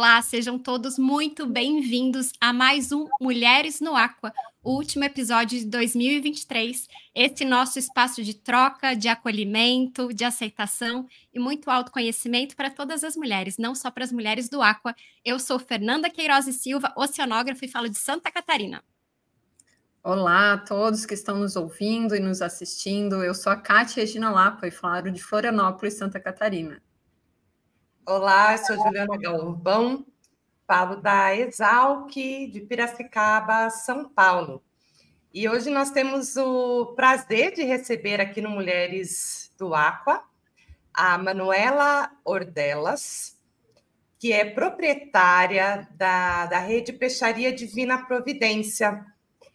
Olá, sejam todos muito bem-vindos a mais um Mulheres no Aqua, o último episódio de 2023. Esse nosso espaço de troca, de acolhimento, de aceitação e muito autoconhecimento para todas as mulheres, não só para as mulheres do Aqua. Eu sou Fernanda Queiroz e Silva, oceanógrafa, e falo de Santa Catarina. Olá a todos que estão nos ouvindo e nos assistindo. Eu sou a Kátia Regina Lapa e falo de Florianópolis, Santa Catarina. Olá, eu sou Juliana Galvão, falo da Exalc de Piracicaba, São Paulo. E hoje nós temos o prazer de receber aqui no Mulheres do Aqua a Manuela Ordelas, que é proprietária da rede Peixaria Divina Providência.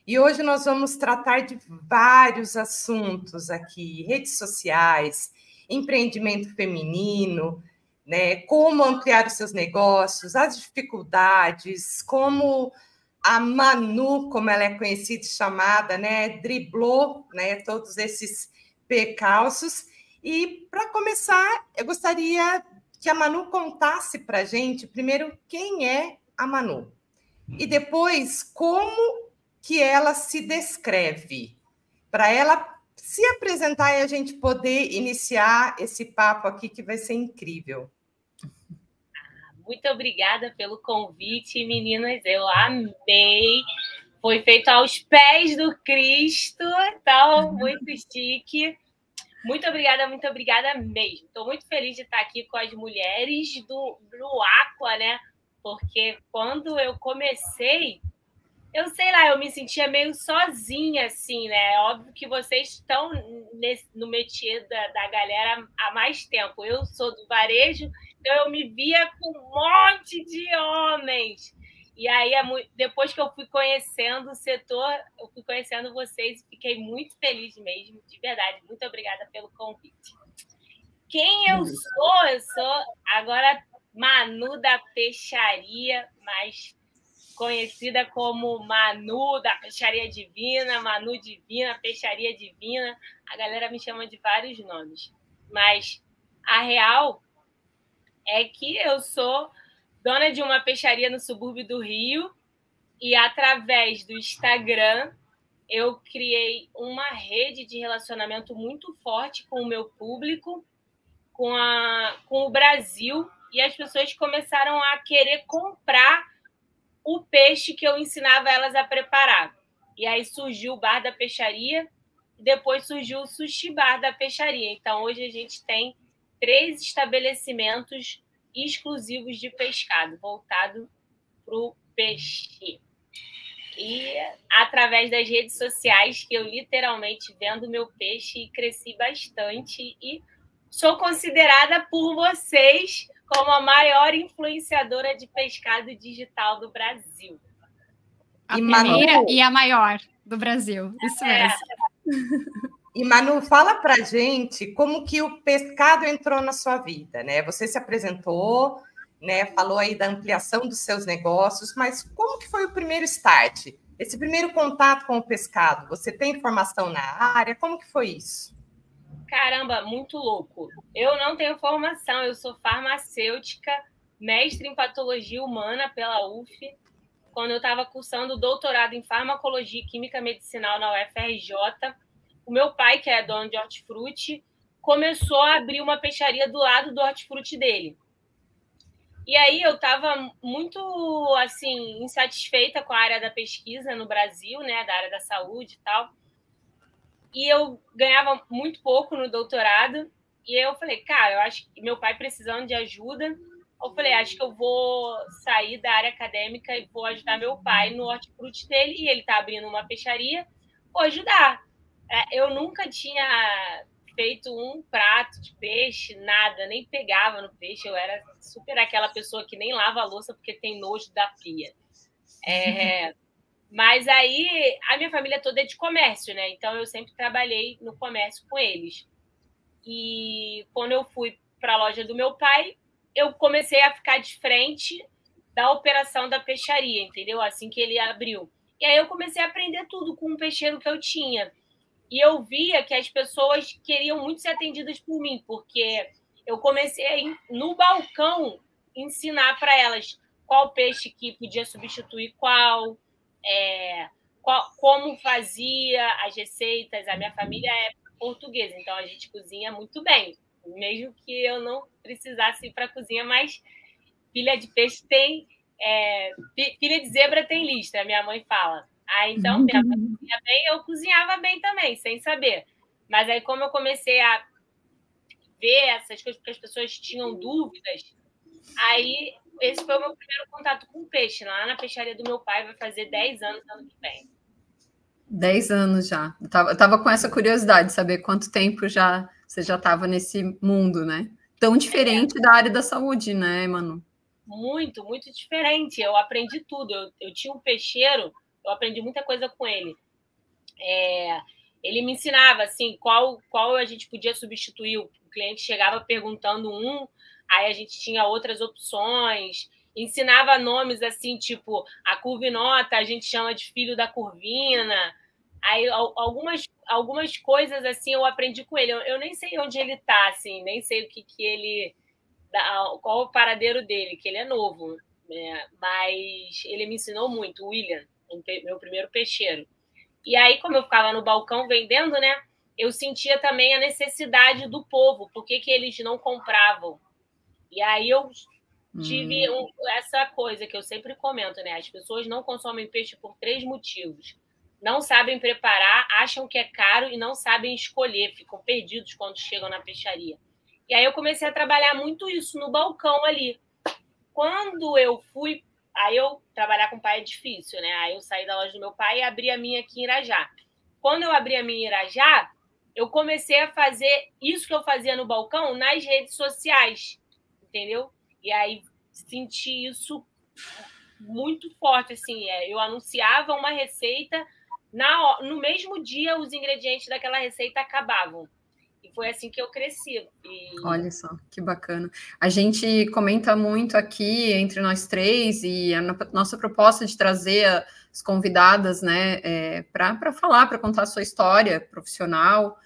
E hoje nós vamos tratar de vários assuntos aqui, redes sociais, empreendimento feminino, né, como ampliar os seus negócios, as dificuldades, como a Manu, como ela é conhecida e chamada, né, driblou, né, todos esses percalços. E, para começar, eu gostaria que a Manu contasse para a gente, primeiro, quem é a Manu, e depois, como que ela se descreve, para ela se apresentar e a gente poder iniciar esse papo aqui, que vai ser incrível. Muito obrigada pelo convite, meninas. Eu amei. Foi feito aos pés do Cristo, então, muito chique. Muito obrigada mesmo. Estou muito feliz de estar aqui com as mulheres do Aqua, né? Porque quando eu comecei, eu sei lá, eu me sentia meio sozinha, assim, né? Óbvio que vocês estão no métier da galera há mais tempo. Eu sou do varejo, então eu me via com um monte de homens. E aí, depois que eu fui conhecendo o setor, eu fui conhecendo vocês e fiquei muito feliz mesmo, de verdade. Muito obrigada pelo convite. Quem eu sou? Eu sou agora Manu da Peixaria, mas conhecida como Manu da Peixaria Divina, Manu Divina, Peixaria Divina. A galera me chama de vários nomes. Mas a real é que eu sou dona de uma peixaria no subúrbio do Rio e, através do Instagram, eu criei uma rede de relacionamento muito forte com o meu público, com o Brasil, e as pessoas começaram a querer comprar o peixe que eu ensinava elas a preparar. E aí surgiu o Bar da Peixaria, e depois surgiu o Sushi Bar da Peixaria. Então, hoje a gente tem 3 estabelecimentos exclusivos de pescado, voltado para o peixe. E através das redes sociais, que eu literalmente vendo meu peixe e cresci bastante. E sou considerada por vocês como a maior influenciadora de pescado digital do Brasil. A primeira e a maior do Brasil, isso mesmo. E, Manu, fala para a gente como que o pescado entrou na sua vida, né? Você se apresentou, né? Falou aí da ampliação dos seus negócios, mas como que foi o primeiro start? Esse primeiro contato com o pescado? Você tem formação na área? Como que foi isso? Caramba, muito louco. Eu não tenho formação, eu sou farmacêutica, mestre em patologia humana pela UF. Quando eu estava cursando doutorado em farmacologia e química medicinal na UFRJ, o meu pai, que é dono de hortifruti, começou a abrir uma peixaria do lado do hortifruti dele. E aí eu estava muito assim, insatisfeita com a área da pesquisa no Brasil, né, da área da saúde e tal. E eu ganhava muito pouco no doutorado. E eu falei, cara, eu acho que meu pai precisando de ajuda. Eu falei, acho que eu vou sair da área acadêmica e vou ajudar meu pai no hortifruti dele. E ele está abrindo uma peixaria, vou ajudar. Eu nunca tinha feito um prato de peixe, nada, nem pegava no peixe. Eu era super aquela pessoa que nem lava a louça porque tem nojo da pia. Mas aí a minha família toda é de comércio, né? Então eu sempre trabalhei no comércio com eles. E quando eu fui para a loja do meu pai, eu comecei a ficar de frente da operação da peixaria, entendeu? Assim que ele abriu. E aí eu comecei a aprender tudo com o peixeiro que eu tinha. E eu via que as pessoas queriam muito ser atendidas por mim, porque eu comecei a ir no balcão ensinar para elas qual peixe que podia substituir qual, como fazia as receitas. A minha família é portuguesa, então a gente cozinha muito bem, mesmo que eu não precisasse ir para a cozinha, mas filha de peixe tem... filha de zebra tem listra, minha mãe fala. Então, minha mãe cozinha bem, eu cozinhava bem também, sem saber. Mas aí, como eu comecei a ver essas coisas, porque as pessoas tinham dúvidas, aí esse foi o meu primeiro contato com peixe, lá na peixaria do meu pai, vai fazer 10 anos ano que vem. 10 anos já. Eu tava com essa curiosidade de saber quanto tempo você já estava nesse mundo, né? Tão diferente da área da saúde, né, Manu? Muito, muito diferente. Eu aprendi tudo. Eu tinha um peixeiro, eu aprendi muita coisa com ele. Ele me ensinava assim, qual a gente podia substituir. O cliente chegava perguntando aí a gente tinha outras opções. Ensinava nomes assim, tipo a curvinota, a gente chama de filho da curvina. Aí algumas coisas assim eu aprendi com ele. Eu nem sei onde ele está, assim, nem sei o que ele... qual o paradeiro dele, que ele é novo, né? Mas ele me ensinou muito, o William, meu primeiro peixeiro. E aí, como eu ficava no balcão vendendo, né, eu sentia também a necessidade do povo, por que eles não compravam. E aí eu tive essa coisa que eu sempre comento, né? As pessoas não consomem peixe por 3 motivos. Não sabem preparar, acham que é caro e não sabem escolher, ficam perdidos quando chegam na peixaria. E aí eu comecei a trabalhar muito isso no balcão ali. Quando eu fui... Aí eu trabalhar com o pai é difícil, né? Aí eu saí da loja do meu pai e abri a minha aqui em Irajá. Quando eu abri a minha em Irajá, eu comecei a fazer isso que eu fazia no balcão nas redes sociais, entendeu? E aí senti isso muito forte, assim. Eu anunciava uma receita, no mesmo dia os ingredientes daquela receita acabavam. E foi assim que eu cresci. Olha só, que bacana. A gente comenta muito aqui entre nós três e a nossa proposta de trazer as convidadas, né, para falar, para contar a sua história profissional,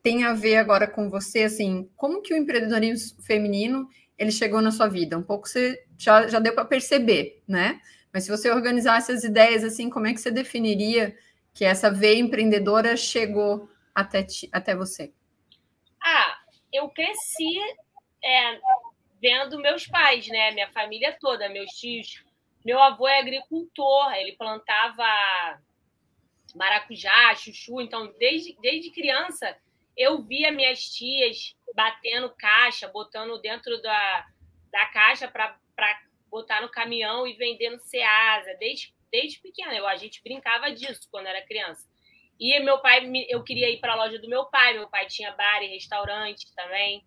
tem a ver agora com você, assim, como que o empreendedorismo feminino ele chegou na sua vida? Um pouco você já deu para perceber, né? Mas se você organizasse as ideias, assim, como é que você definiria que essa veia empreendedora chegou até você? Eu cresci vendo meus pais, né? Minha família toda, meus tios. Meu avô é agricultor, ele plantava maracujá, chuchu. Então, desde criança, eu via minhas tias batendo caixa, botando dentro da caixa para botar no caminhão e vender no Ceasa. Desde pequena, a gente brincava disso quando era criança. E meu pai, eu queria ir para a loja do meu pai tinha bar e restaurante também.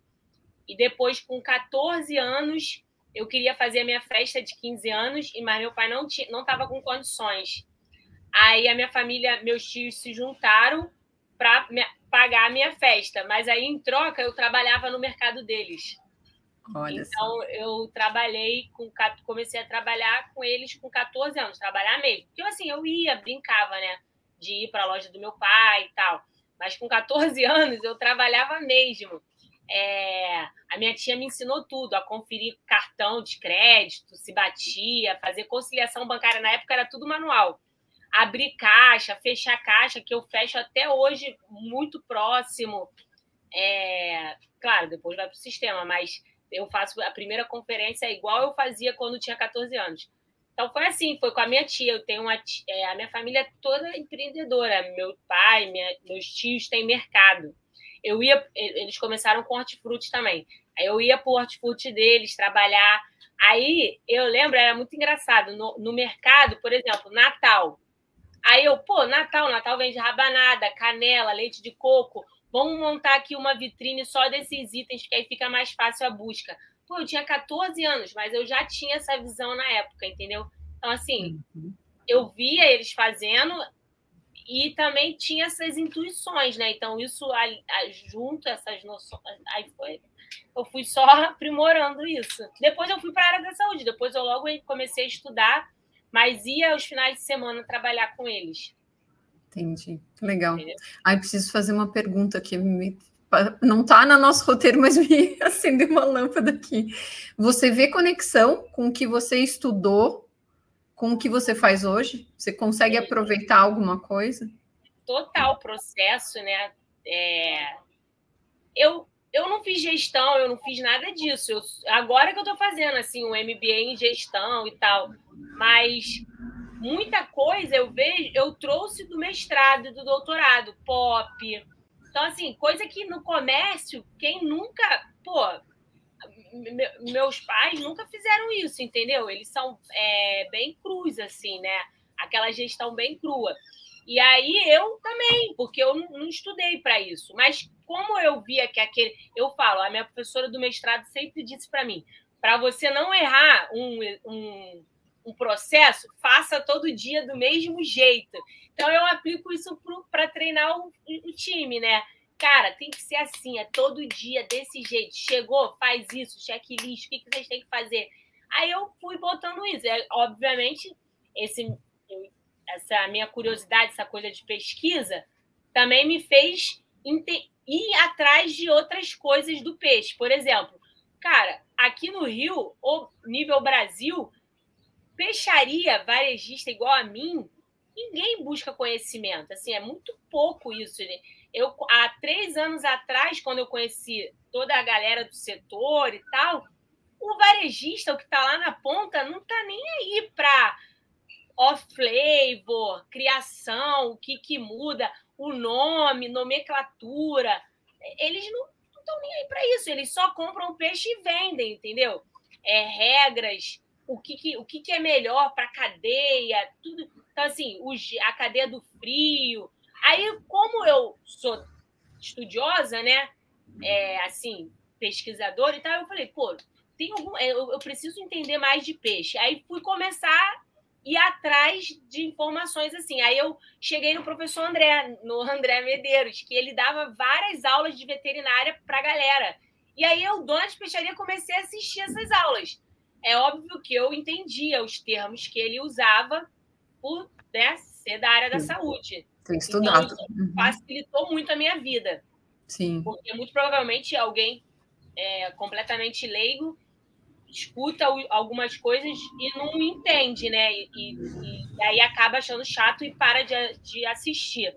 E depois, com 14 anos, eu queria fazer a minha festa de 15 anos, mas meu pai não estava com condições. Aí a minha família, meus tios se juntaram para pagar a minha festa, mas aí, em troca, eu trabalhava no mercado deles. Olha então, só. Eu comecei a trabalhar com eles com 14 anos, trabalhar mesmo. Porque, assim, eu brincava, né? De ir para a loja do meu pai e tal. Mas com 14 anos eu trabalhava mesmo. A minha tia me ensinou tudo, a conferir cartão de crédito, se batia, fazer conciliação bancária. Na época era tudo manual. Abrir caixa, fechar caixa, que eu fecho até hoje muito próximo. Claro, depois vai para o sistema, mas eu faço a primeira conferência igual eu fazia quando tinha 14 anos. Então, foi assim, foi com a minha tia. Eu tenho a minha família é toda empreendedora. Meu pai, meus tios têm mercado. Eles começaram com hortifruti também. Aí eu ia para o hortifruti deles, trabalhar. Aí, eu lembro, era muito engraçado. No mercado, por exemplo, Natal. Aí Natal vende rabanada, canela, leite de coco. Vamos montar aqui uma vitrine só desses itens, que aí fica mais fácil a busca. Eu tinha 14 anos, mas eu já tinha essa visão na época, entendeu? Então, assim, eu via eles fazendo e também tinha essas intuições, né? Então, isso junto, essas noções... Eu fui só aprimorando isso. Depois eu fui para a área da saúde. Depois eu logo comecei a estudar, mas ia aos finais de semana trabalhar com eles. Entendi. Legal. Preciso fazer uma pergunta que me não está no nosso roteiro, mas me acendeu uma lâmpada aqui. Você vê conexão com o que você estudou, com o que você faz hoje? Você consegue aproveitar alguma coisa? Total processo, né? Eu não fiz gestão, eu não fiz nada disso. Agora que eu estou fazendo assim, um MBA em gestão e tal, mas muita coisa eu trouxe do mestrado e do doutorado, POP. Então, assim, coisa que no comércio, quem nunca... Pô, meus pais nunca fizeram isso, entendeu? Eles são bem crus, assim, né? Aquela gestão bem crua. E aí eu também, porque eu não estudei para isso. Mas como eu via que eu falo, a minha professora do mestrado sempre disse para mim, para você não errar um processo, faça todo dia do mesmo jeito. Então eu aplico isso para treinar o time, né? Cara, tem que ser assim, todo dia desse jeito. Chegou, faz isso, checklist, o que vocês têm que fazer? Aí eu fui botando isso. Obviamente, essa minha curiosidade, essa coisa de pesquisa, também me fez ir atrás de outras coisas do peixe. Por exemplo, cara, aqui no Rio, ou nível Brasil, peixaria varejista igual a mim, ninguém busca conhecimento. Assim, é muito pouco isso, né? Há 3 anos atrás, quando eu conheci toda a galera do setor e tal, o varejista, o que está lá na ponta, não está nem aí para off-flavor, criação, o que muda, o nome, nomenclatura. Eles não estão nem aí para isso, eles só compram o peixe e vendem, entendeu? Regras, o que é melhor para a cadeia, tudo. Então, assim, a cadeia do frio. Aí, como eu sou estudiosa, né? Assim, pesquisadora e tal, eu falei, pô, eu preciso entender mais de peixe. Aí fui começar a ir atrás de informações assim. Aí eu cheguei no professor André, no André Medeiros, que ele dava várias aulas de veterinária para a galera. E aí eu, dona de peixaria, comecei a assistir essas aulas. É óbvio que eu entendia os termos que ele usava por, né, ser da área da saúde. Tem estudado. Então, isso facilitou muito a minha vida. Sim. Porque muito provavelmente alguém completamente leigo escuta algumas coisas e não entende, né? E aí acaba achando chato e para de assistir.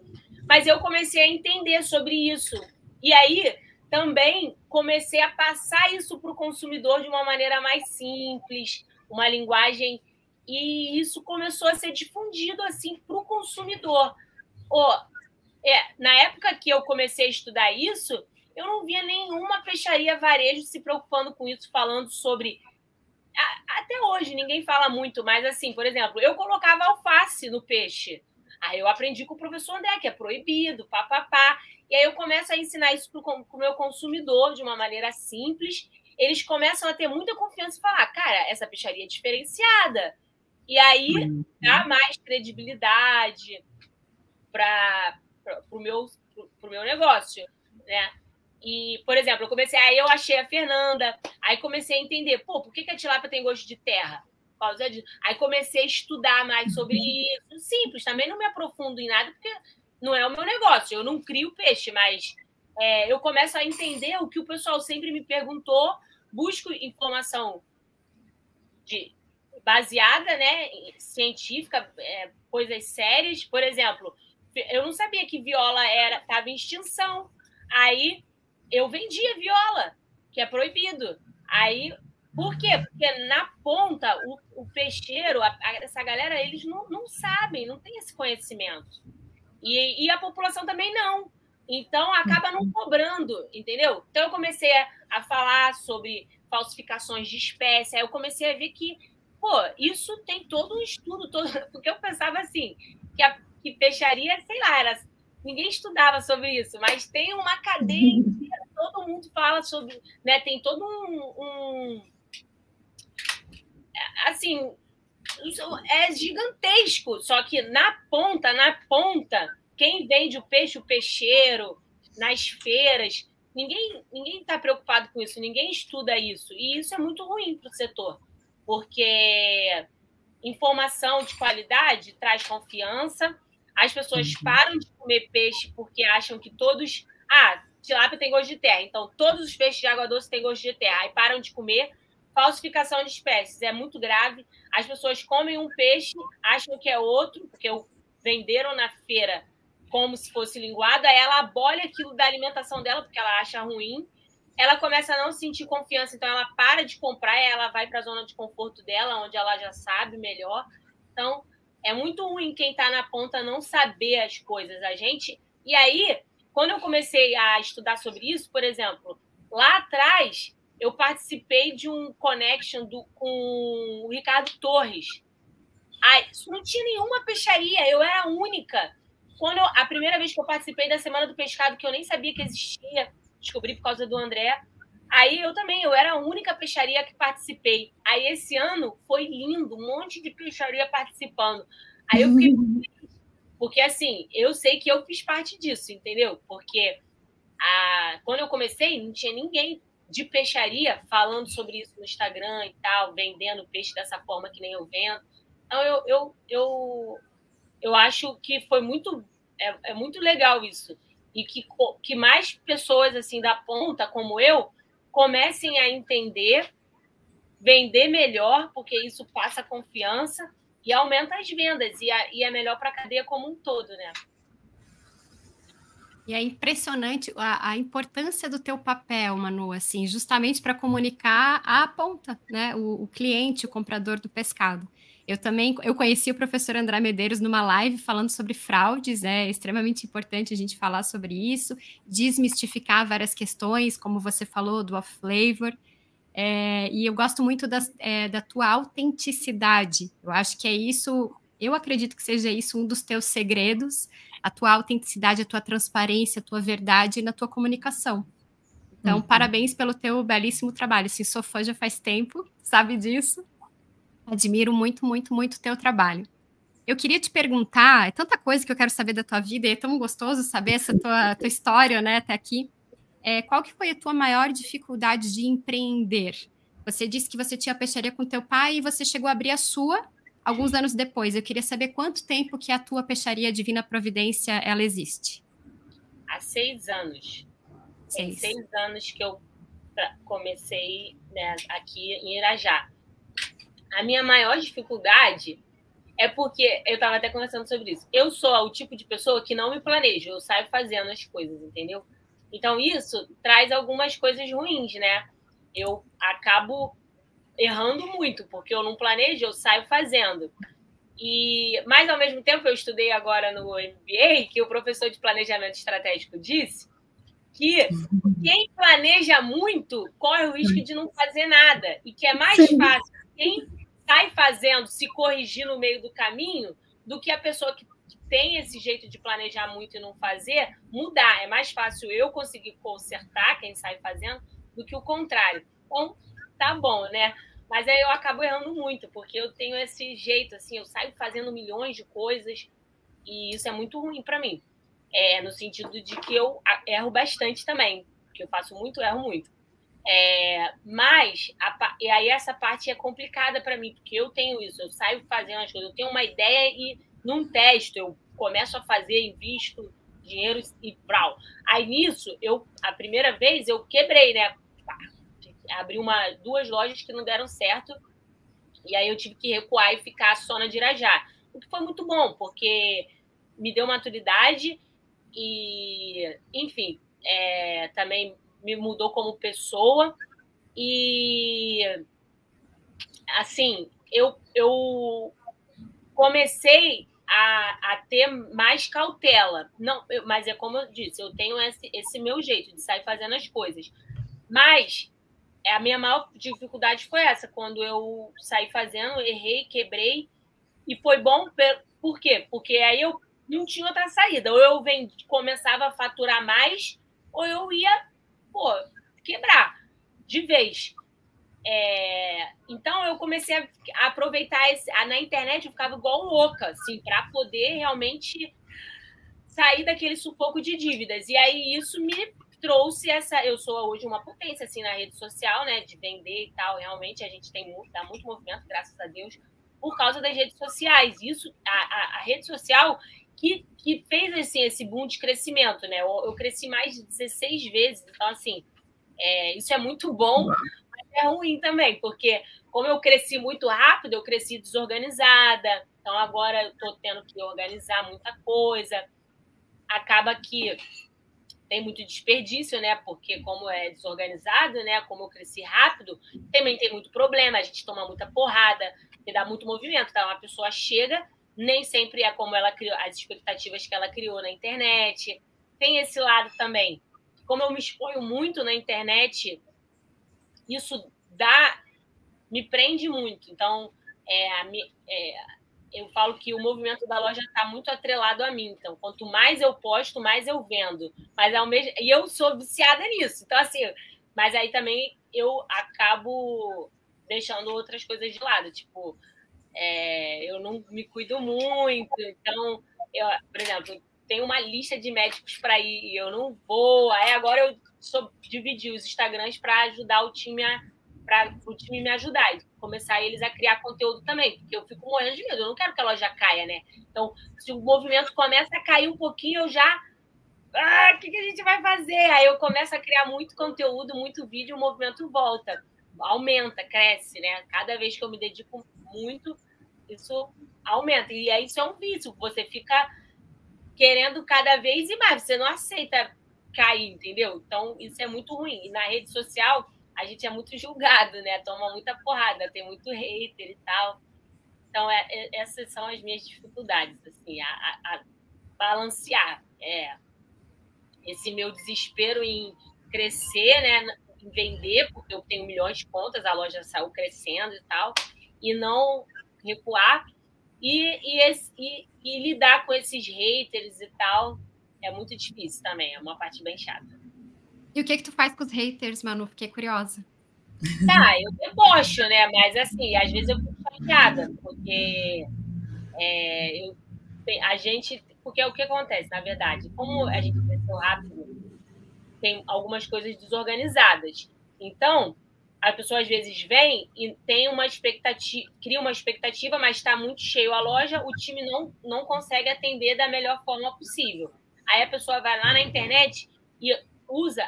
Mas eu comecei a entender sobre isso. E aí também comecei a passar isso para o consumidor de uma maneira mais simples, uma linguagem... E isso começou a ser difundido assim para o consumidor. Na época que eu comecei a estudar isso, eu não via nenhuma peixaria varejo se preocupando com isso, falando sobre... Até hoje, ninguém fala muito, mas assim, por exemplo, eu colocava alface no peixe. Aí eu aprendi com o professor André, que é proibido, papapá. E aí eu começo a ensinar isso para o meu consumidor de uma maneira simples. Eles começam a ter muita confiança e falar, cara, essa peixaria é diferenciada. E aí dá mais credibilidade para o meu negócio, né? E, por exemplo, aí eu achei a Fernanda, aí comecei a entender, por que a tilápia tem gosto de terra? Por causa disso. Aí comecei a estudar mais sobre isso. Simples, também não me aprofundo em nada, porque não é o meu negócio, eu não crio peixe, mas eu começo a entender o que o pessoal sempre me perguntou, busco informação baseada, né, científica, coisas sérias. Por exemplo, eu não sabia que viola estava em extinção. Aí eu vendia viola, que é proibido. Aí, por quê? Porque na ponta, o peixeiro, essa galera, eles não sabem, não tem esse conhecimento. E a população também não. Então, acaba não cobrando, entendeu? Então, eu comecei a falar sobre falsificações de espécie. Aí eu comecei a ver que, isso tem todo um estudo, porque eu pensava assim, que peixaria, sei lá, ninguém estudava sobre isso, mas tem uma cadeia inteira, todo mundo fala sobre, né? Tem todo assim, é gigantesco, só que na ponta, quem vende o peixe, o peixeiro, nas feiras, ninguém está preocupado com isso, ninguém estuda isso, e isso é muito ruim para o setor, porque informação de qualidade traz confiança. As pessoas param de comer peixe porque acham que todos... tilápia tem gosto de terra. Então, todos os peixes de água doce têm gosto de terra. Aí param de comer. Falsificação de espécies é muito grave. As pessoas comem um peixe, acham que é outro, porque venderam na feira como se fosse linguado, aí ela abole aquilo da alimentação dela, porque ela acha ruim. Ela começa a não sentir confiança, então ela para de comprar e ela vai para a zona de conforto dela, onde ela já sabe melhor. Então, é muito ruim quem está na ponta não saber as coisas. E aí, quando eu comecei a estudar sobre isso, por exemplo, lá atrás, eu participei de um connection com o Ricardo Torres. Isso não tinha nenhuma peixaria, eu era a única. A primeira vez que eu participei da Semana do Pescado, que eu nem sabia que existia, descobri por causa do André. Aí eu era a única peixaria que participei. Aí esse ano foi lindo, um monte de peixaria participando. Aí eu fiquei muito feliz, porque assim, eu sei que eu fiz parte disso, entendeu? Porque quando eu comecei, não tinha ninguém de peixaria falando sobre isso no Instagram e tal, vendendo peixe dessa forma que nem eu vendo. Então eu acho que foi muito legal isso. E que mais pessoas assim da ponta, como eu, comecem a entender, vender melhor, porque isso passa confiança e aumenta as vendas. E é melhor para a cadeia como um todo, né? E é impressionante a importância do teu papel, Manu, assim, justamente para comunicar à ponta, né? O cliente, o comprador do pescado. Eu conheci o professor André Medeiros numa live falando sobre fraudes, é extremamente importante a gente falar sobre isso, desmistificar várias questões, como você falou, do off-flavor, e eu gosto muito da tua autenticidade, eu acho que é isso, eu acredito que seja isso um dos teus segredos, a tua autenticidade, a tua transparência, a tua verdade na tua comunicação. Então, parabéns pelo teu belíssimo trabalho, assim, sou fã já faz tempo, sabe disso? Admiro muito, muito, muito o teu trabalho. Eu queria te perguntar, é tanta coisa que eu quero saber da tua vida, e é tão gostoso saber essa tua história, né, até aqui. Qual que foi a tua maior dificuldade de empreender? Você disse que você tinha peixaria com teu pai e você chegou a abrir a sua alguns anos depois. Eu queria saber quanto tempo que a tua peixaria Divina Providência, ela existe. Há 6 anos. Tem 6 anos que eu comecei, né, aqui em Irajá. A minha maior dificuldade é porque, eu estava até conversando sobre isso, eu sou o tipo de pessoa que não me planejo, eu saio fazendo as coisas, entendeu? Então, isso traz algumas coisas ruins, né? Eu acabo errando muito, porque eu não planejo, eu saio fazendo. Mas, ao mesmo tempo, eu estudei agora no MBA, que o professor de planejamento estratégico disse que quem planeja muito corre o risco de não fazer nada, e que é mais fácil quem sai fazendo, se corrigir no meio do caminho, do que a pessoa que tem esse jeito de planejar muito e não fazer, mudar. É mais fácil eu conseguir consertar quem sai fazendo do que o contrário. Então, tá bom, né? Mas aí eu acabo errando muito, porque eu tenho esse jeito, assim, eu saio fazendo milhões de coisas e isso é muito ruim para mim. No sentido de que eu erro bastante também, porque eu faço muito, erro muito. E aí essa parte é complicada para mim, porque eu tenho isso, eu saio fazendo as coisas, eu tenho uma ideia e não testo, eu começo a fazer, invisto dinheiro e brau. Aí nisso, a primeira vez eu quebrei, né? Abri 2 lojas que não deram certo, e aí eu tive que recuar e ficar só na de Irajá. O que foi muito bom, porque me deu maturidade e, enfim, também me mudou como pessoa e, assim, eu comecei a ter mais cautela. Não, mas é como eu disse, eu tenho esse meu jeito de sair fazendo as coisas. Mas a minha maior dificuldade foi essa, quando eu saí fazendo, errei, quebrei, e foi bom, por quê? Porque aí eu não tinha outra saída, ou eu começava a faturar mais, ou eu ia, quebrar de vez. Então eu comecei a aproveitar na internet, eu ficava igual louca, assim, para poder realmente sair daquele sufoco de dívidas. E aí isso me trouxe eu sou hoje uma potência assim na rede social, né, de vender e tal. Realmente a gente dá muito movimento, graças a Deus, por causa das redes sociais. Isso, a rede social que fez assim, esse boom de crescimento, né? Eu cresci mais de 16 vezes, então, assim, isso é muito bom, mas é ruim também, porque como eu cresci muito rápido, eu cresci desorganizada, então agora eu estou tendo que organizar muita coisa, acaba que tem muito desperdício, né? Porque como é desorganizado, né? Como eu cresci rápido, também tem muito problema, a gente toma muita porrada, e dá muito movimento, tá? Uma pessoa chega, nem sempre é como ela criou, as expectativas que ela criou na internet. Tem esse lado também. Como eu me exponho muito na internet, isso me prende muito. Então, eu falo que o movimento da loja está muito atrelado a mim. Então, quanto mais eu posto, mais eu vendo. E eu sou viciada nisso. Então, assim, mas aí também eu acabo deixando outras coisas de lado. Tipo, eu não me cuido muito. Então, por exemplo, tenho uma lista de médicos para ir e eu não vou. Aí agora eu dividi os Instagrams para ajudar o time me ajudar e começar eles a criar conteúdo também, porque eu fico morrendo de medo, eu não quero que a loja caia, né? Então, se o movimento começa a cair um pouquinho, eu já... o que a gente vai fazer? Aí eu começo a criar muito conteúdo, muito vídeo, o movimento volta, aumenta, cresce, né? Cada vez que eu me dedico muito, isso aumenta. E aí isso é um vício, você fica querendo cada vez e mais, você não aceita cair, entendeu? Então, isso é muito ruim. E na rede social, a gente é muito julgado, né? Toma muita porrada, tem muito hater e tal. Então, essas são as minhas dificuldades, assim, a balancear esse meu desespero em crescer, né? Em vender, porque eu tenho milhões de contas, a loja saiu crescendo e tal, e não recuar. E lidar com esses haters e tal é muito difícil também, é uma parte bem chata. E o que tu faz com os haters, Manu? Fiquei curiosa. Tá, eu debocho, né? Mas, assim, às vezes eu fico chateada, porque porque é o que acontece, na verdade. Como a gente cresceu rápido, tem algumas coisas desorganizadas. Então, a pessoa às vezes vem e tem uma expectativa, cria uma expectativa, mas está muito cheio a loja, o time não consegue atender da melhor forma possível. Aí a pessoa vai lá na internet e usa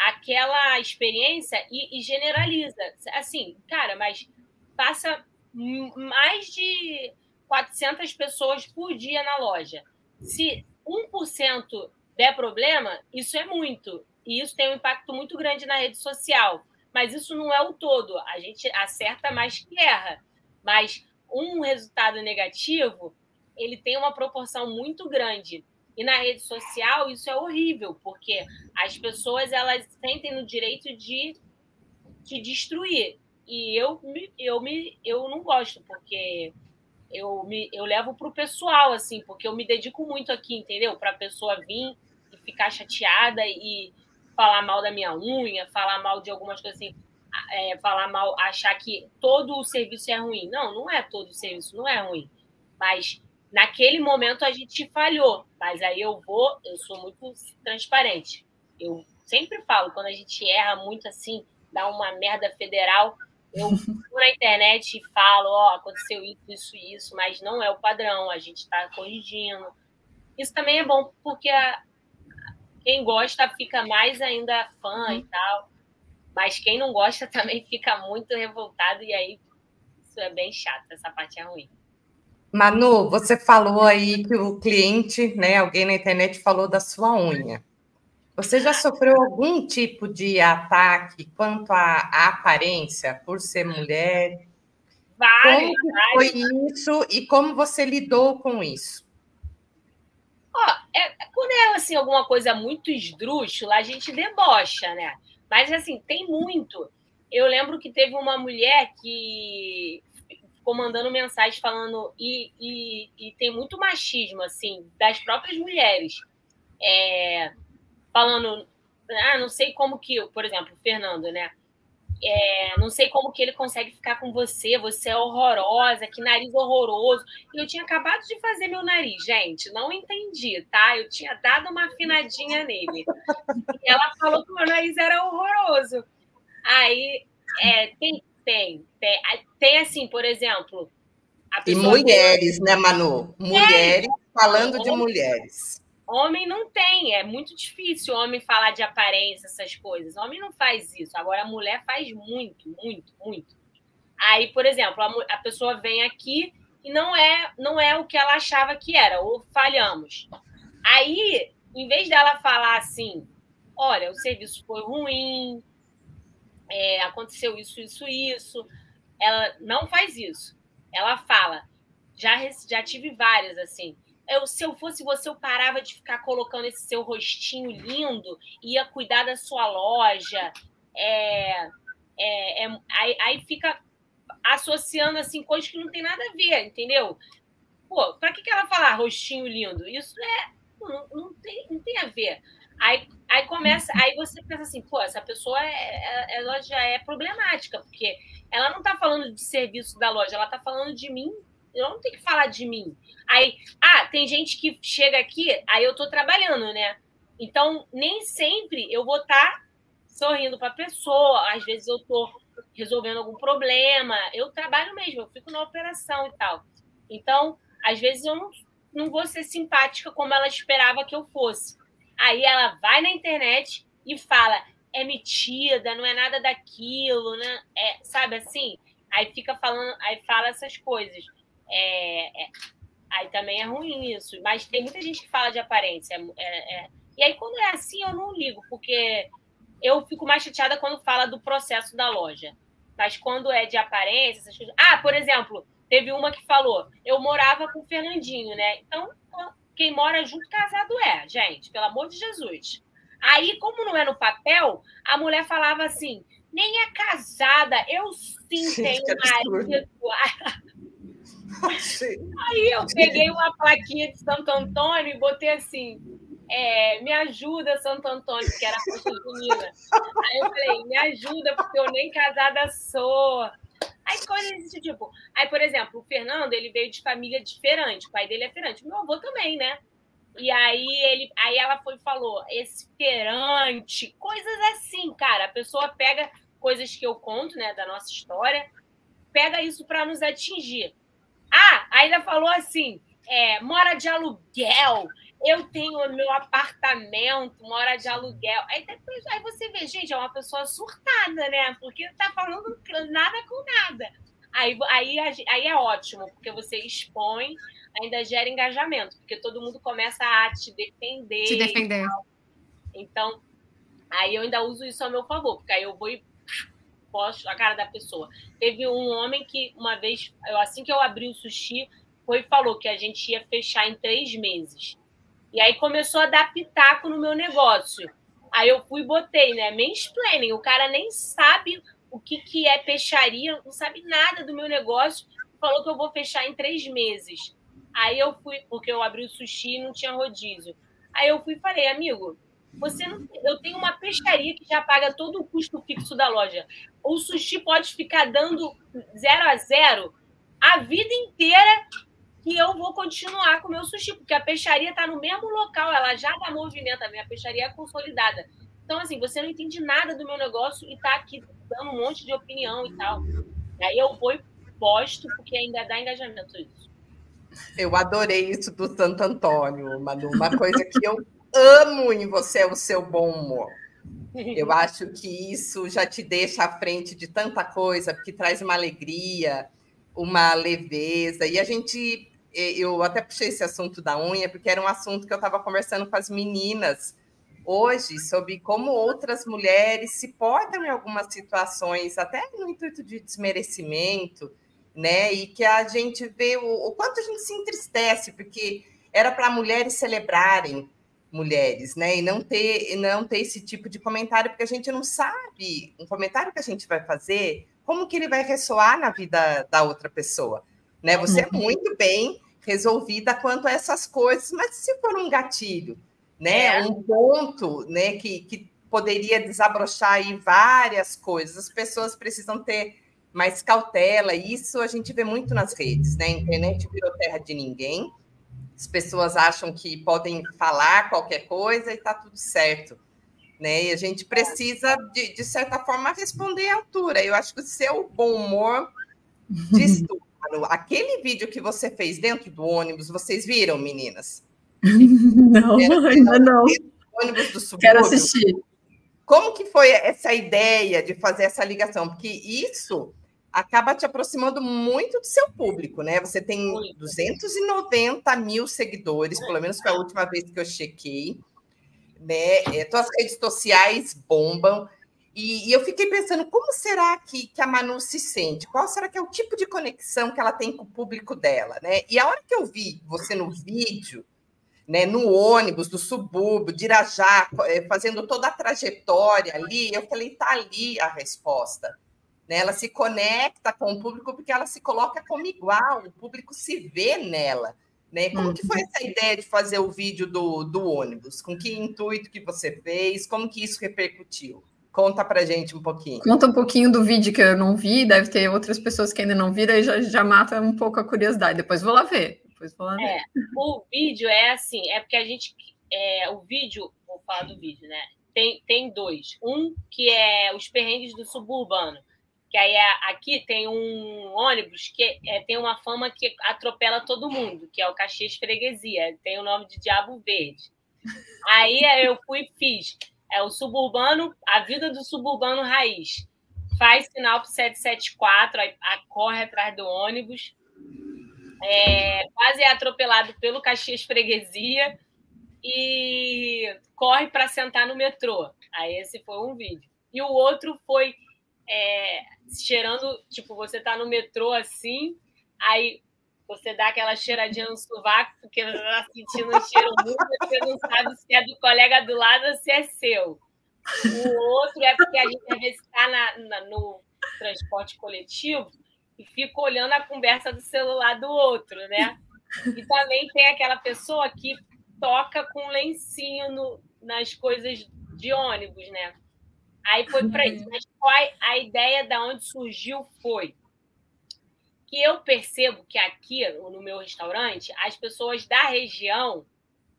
aquela experiência e generaliza. Assim, cara, mas passa mais de 400 pessoas por dia na loja. Se 1% der problema, isso é muito. E isso tem um impacto muito grande na rede social. Mas isso não é o todo. A gente acerta mais que erra. Mas um resultado negativo, ele tem uma proporção muito grande. E na rede social, isso é horrível, porque as pessoas elas sentem no direito de destruir. E eu não gosto, porque eu levo para o pessoal, assim, porque eu me dedico muito aqui, entendeu? Para a pessoa vir e ficar chateada e falar mal da minha unha, falar mal de algumas coisas assim, falar mal, achar que todo o serviço é ruim. Não é todo o serviço, não é ruim. Mas naquele momento a gente falhou. Mas aí eu sou muito transparente. Eu sempre falo, quando a gente erra muito assim, dá uma merda federal, eu vou na internet e falo, aconteceu isso, isso, mas não é o padrão, a gente está corrigindo. Isso também é bom, porque quem gosta fica mais ainda fã e tal, mas quem não gosta também fica muito revoltado, e aí isso é bem chato, essa parte é ruim. Manu, você falou aí que o cliente, né, alguém na internet falou da sua unha. Você já sofreu algum tipo de ataque quanto à aparência por ser mulher? Vários. Como foi isso e como você lidou com isso? Quando é assim, alguma coisa muito esdrúxula, a gente debocha, né? Mas assim, tem muito. Eu lembro que teve uma mulher que ficou mandando mensagem falando, e tem muito machismo, assim, das próprias mulheres. Falando, não sei como que, por exemplo, o Fernando, né? Não sei como que ele consegue ficar com você é horrorosa, que nariz horroroso. E eu tinha acabado de fazer meu nariz, gente, não entendi, tá? Eu tinha dado uma afinadinha nele. E ela falou que o meu nariz era horroroso. Aí, tem assim, por exemplo, E mulheres, né, Manu? Mulheres falando de mulheres. Homem não tem, é muito difícil homem falar de aparência, essas coisas. Homem não faz isso. Agora, a mulher faz muito, muito, muito. Aí, por exemplo, a pessoa vem aqui e não é o que ela achava que era, ou falhamos. Aí, em vez dela falar assim, olha, o serviço foi ruim, aconteceu isso, ela não faz isso. Ela fala, já tive várias, assim, se eu fosse você, eu parava de ficar colocando esse seu rostinho lindo, ia cuidar da sua loja, aí fica associando, assim, coisas que não tem nada a ver, entendeu? Pô, pra que ela fala rostinho lindo? Isso não tem a ver. Aí começa, aí você pensa assim, pô, essa pessoa ela já é problemática, porque ela não tá falando de serviço da loja, ela tá falando de mim, eu não tenho que falar de mim. Aí, tem gente que chega aqui, aí eu tô trabalhando, né? Então, nem sempre eu vou estar sorrindo pra pessoa, às vezes eu tô resolvendo algum problema, eu trabalho mesmo, eu fico na operação e tal. Então, às vezes eu não vou ser simpática como ela esperava que eu fosse. Aí ela vai na internet e fala, é metida, não é nada daquilo, né? Sabe assim? Aí fica falando, aí fala essas coisas. Aí também é ruim isso. Mas tem muita gente que fala de aparência. E aí, quando é assim, eu não ligo, porque eu fico mais chateada quando fala do processo da loja. Mas quando é de aparência, essas coisas... por exemplo, teve uma que falou, eu morava com o Fernandinho, né? Então, quem mora junto, casado gente, pelo amor de Jesus. Aí, como não é no papel, a mulher falava assim, nem é casada, eu sim tenho marido. Aí eu peguei uma plaquinha de Santo Antônio e botei assim, me ajuda, Santo Antônio, porque era festa junina. Aí eu falei, me ajuda, porque eu nem casada sou. Aí coisas desse tipo. Aí, por exemplo, o Fernando, ele veio de família diferente, o pai dele é feirante, o meu avô também, né? E aí ela foi e falou, esse feirante, coisas assim, cara. A pessoa pega coisas que eu conto, né, da nossa história, pega isso para nos atingir. Ainda falou assim, mora de aluguel, eu tenho o meu apartamento, mora de aluguel. Aí você vê, gente, é uma pessoa surtada, né? Porque tá falando nada com nada. Aí é ótimo, porque você expõe, ainda gera engajamento, porque todo mundo começa a te defender. Te defender. Então, aí eu ainda uso isso a meu favor, porque aí eu vou e posto a cara da pessoa. Teve um homem que, uma vez, assim que eu abri o sushi, foi e falou que a gente ia fechar em 3 meses. E aí começou a dar pitaco no meu negócio. Aí eu fui e botei, né? Mansplaining. O cara nem sabe o que é peixaria, não sabe nada do meu negócio. Falou que eu vou fechar em 3 meses. Aí eu fui, porque eu abri o sushi e não tinha rodízio. Aí eu fui e falei, amigo, eu tenho uma peixaria que já paga todo o custo fixo da loja. O sushi pode ficar dando 0 a 0 a vida inteira que eu vou continuar com o meu sushi, porque a peixaria está no mesmo local, ela já dá movimento, a minha peixaria é consolidada. Então, assim, você não entende nada do meu negócio e está aqui dando um monte de opinião e tal. E aí eu vou e posto, porque ainda dá engajamento isso. Eu adorei isso do Santo Antônio, Manu. Uma coisa que eu amo em você é o seu bom humor. Eu acho que isso já te deixa à frente de tanta coisa, porque traz uma alegria, uma leveza. E eu até puxei esse assunto da unha, porque era um assunto que eu estava conversando com as meninas hoje, sobre como outras mulheres se portam em algumas situações, até no intuito de desmerecimento, né? E que a gente vê o quanto a gente se entristece, porque era para mulheres celebrarem mulheres, né? E não ter esse tipo de comentário, porque a gente não sabe, um comentário que a gente vai fazer, como que ele vai ressoar na vida da outra pessoa, né? Você é muito bem resolvida quanto a essas coisas, mas se for um gatilho, né? Um ponto, né? Que poderia desabrochar aí várias coisas, as pessoas precisam ter mais cautela, isso a gente vê muito nas redes, né? A internet virou terra de ninguém, as pessoas acham que podem falar qualquer coisa e está tudo certo, né? E a gente precisa, de certa forma, responder à altura. Eu acho que o seu bom humor diz tudo, Pablo, aquele vídeo que você fez dentro do ônibus, vocês viram, meninas? Não, ainda não. Ônibus do subúrbio. Quero assistir. Como que foi essa ideia de fazer essa ligação? Porque isso acaba te aproximando muito do seu público, né? Você tem 290 mil seguidores, pelo menos foi a última vez que eu chequei, né? Tuas redes sociais bombam. E eu fiquei pensando, como será que a Manu se sente? Qual será que é o tipo de conexão que ela tem com o público dela, né? E a hora que eu vi você no vídeo, né, no ônibus do subúrbio, de Irajá, fazendo toda a trajetória ali, eu falei, tá ali a resposta. Né? Ela se conecta com o público porque ela se coloca como igual, o público se vê nela. Né? Como que foi essa ideia de fazer o vídeo do ônibus? Com que intuito que você fez? Como que isso repercutiu? Conta pra gente um pouquinho. Conta um pouquinho do vídeo que eu não vi, deve ter outras pessoas que ainda não viram, aí já mata um pouco a curiosidade. Depois vou lá ver. O vídeo é assim, é porque a gente... o vídeo, vou falar do vídeo, né? Tem dois. Um que é os perrengues do suburbano, que aí aqui tem um ônibus que tem uma fama que atropela todo mundo, que é o Caxias Freguesia, tem o nome de Diabo Verde. Aí eu fui e fiz o suburbano, a vida do suburbano raiz. Faz sinal pro 774, aí corre atrás do ônibus, quase é atropelado pelo Caxias Freguesia e corre para sentar no metrô. Aí esse foi um vídeo. E o outro foi cheirando, tipo, você tá no metrô assim, aí você dá aquela cheiradinha no sovaco, porque você tá sentindo um cheiro muito, você não sabe se é do colega do lado ou se é seu. O outro é porque a gente às vezes está no transporte coletivo e fica olhando a conversa do celular do outro, né? E também tem aquela pessoa que toca com lencinho nas coisas de ônibus, né? Aí foi para isso. Mas a ideia de onde surgiu foi que eu percebo que aqui, no meu restaurante, as pessoas da região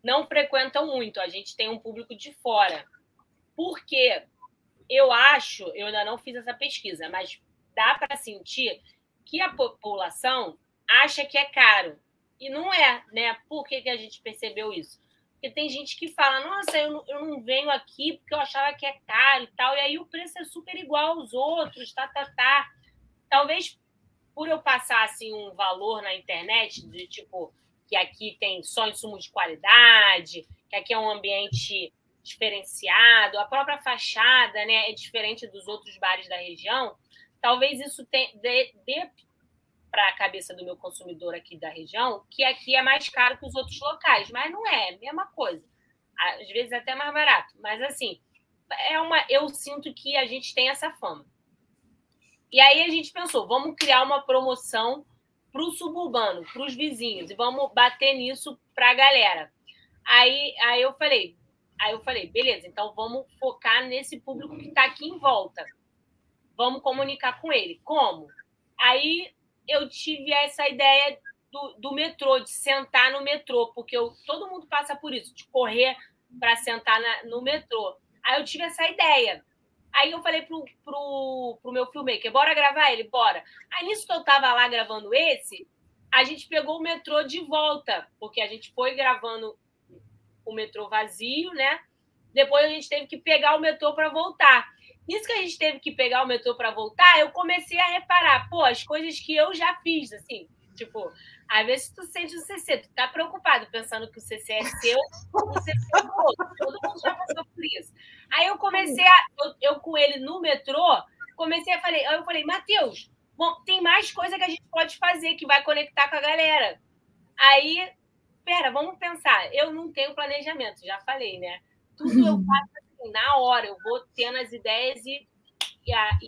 não frequentam muito. A gente tem um público de fora. Porque eu ainda não fiz essa pesquisa, mas dá para sentir que a população acha que é caro. E não é, né? Por que a gente percebeu isso? Porque tem gente que fala, nossa, eu não venho aqui porque eu achava que é caro e tal, e aí o preço é super igual aos outros, tá. Talvez por eu passar assim, um valor na internet, de tipo, que aqui tem só insumo de qualidade, que aqui é um ambiente diferenciado, a própria fachada, né, é diferente dos outros bares da região, talvez isso dê para a cabeça do meu consumidor aqui da região, que aqui é mais caro que os outros locais, mas não é a mesma coisa. Às vezes é até mais barato, mas assim, eu sinto que a gente tem essa fama. E aí a gente pensou, vamos criar uma promoção para o suburbano, para os vizinhos, e vamos bater nisso para a galera. Aí eu falei, beleza, então vamos focar nesse público que está aqui em volta. Vamos comunicar com ele. Como? Aí eu tive essa ideia do metrô, de sentar no metrô, porque todo mundo passa por isso, de correr para sentar no metrô. Aí eu tive essa ideia. Aí eu falei pro meu filmmaker, bora gravar ele? Bora. Aí nisso que eu estava lá gravando a gente pegou o metrô de volta, porque a gente foi gravando o metrô vazio, né? Depois a gente teve que pegar o metrô para voltar. Nisso que a gente teve que pegar o metrô para voltar, eu comecei a reparar, as coisas que eu já fiz, assim, tipo, às vezes tu sente o CC, tu tá preocupado pensando que o CC é seu, o CC é do outro, todo mundo já passou por isso. Aí eu comecei eu com ele no metrô, eu falei, Matheus, bom, tem mais coisa que a gente pode fazer que vai conectar com a galera. Aí, vamos pensar, eu não tenho planejamento, já falei, né? Tudo eu faço assim, na hora, eu vou tendo as ideias e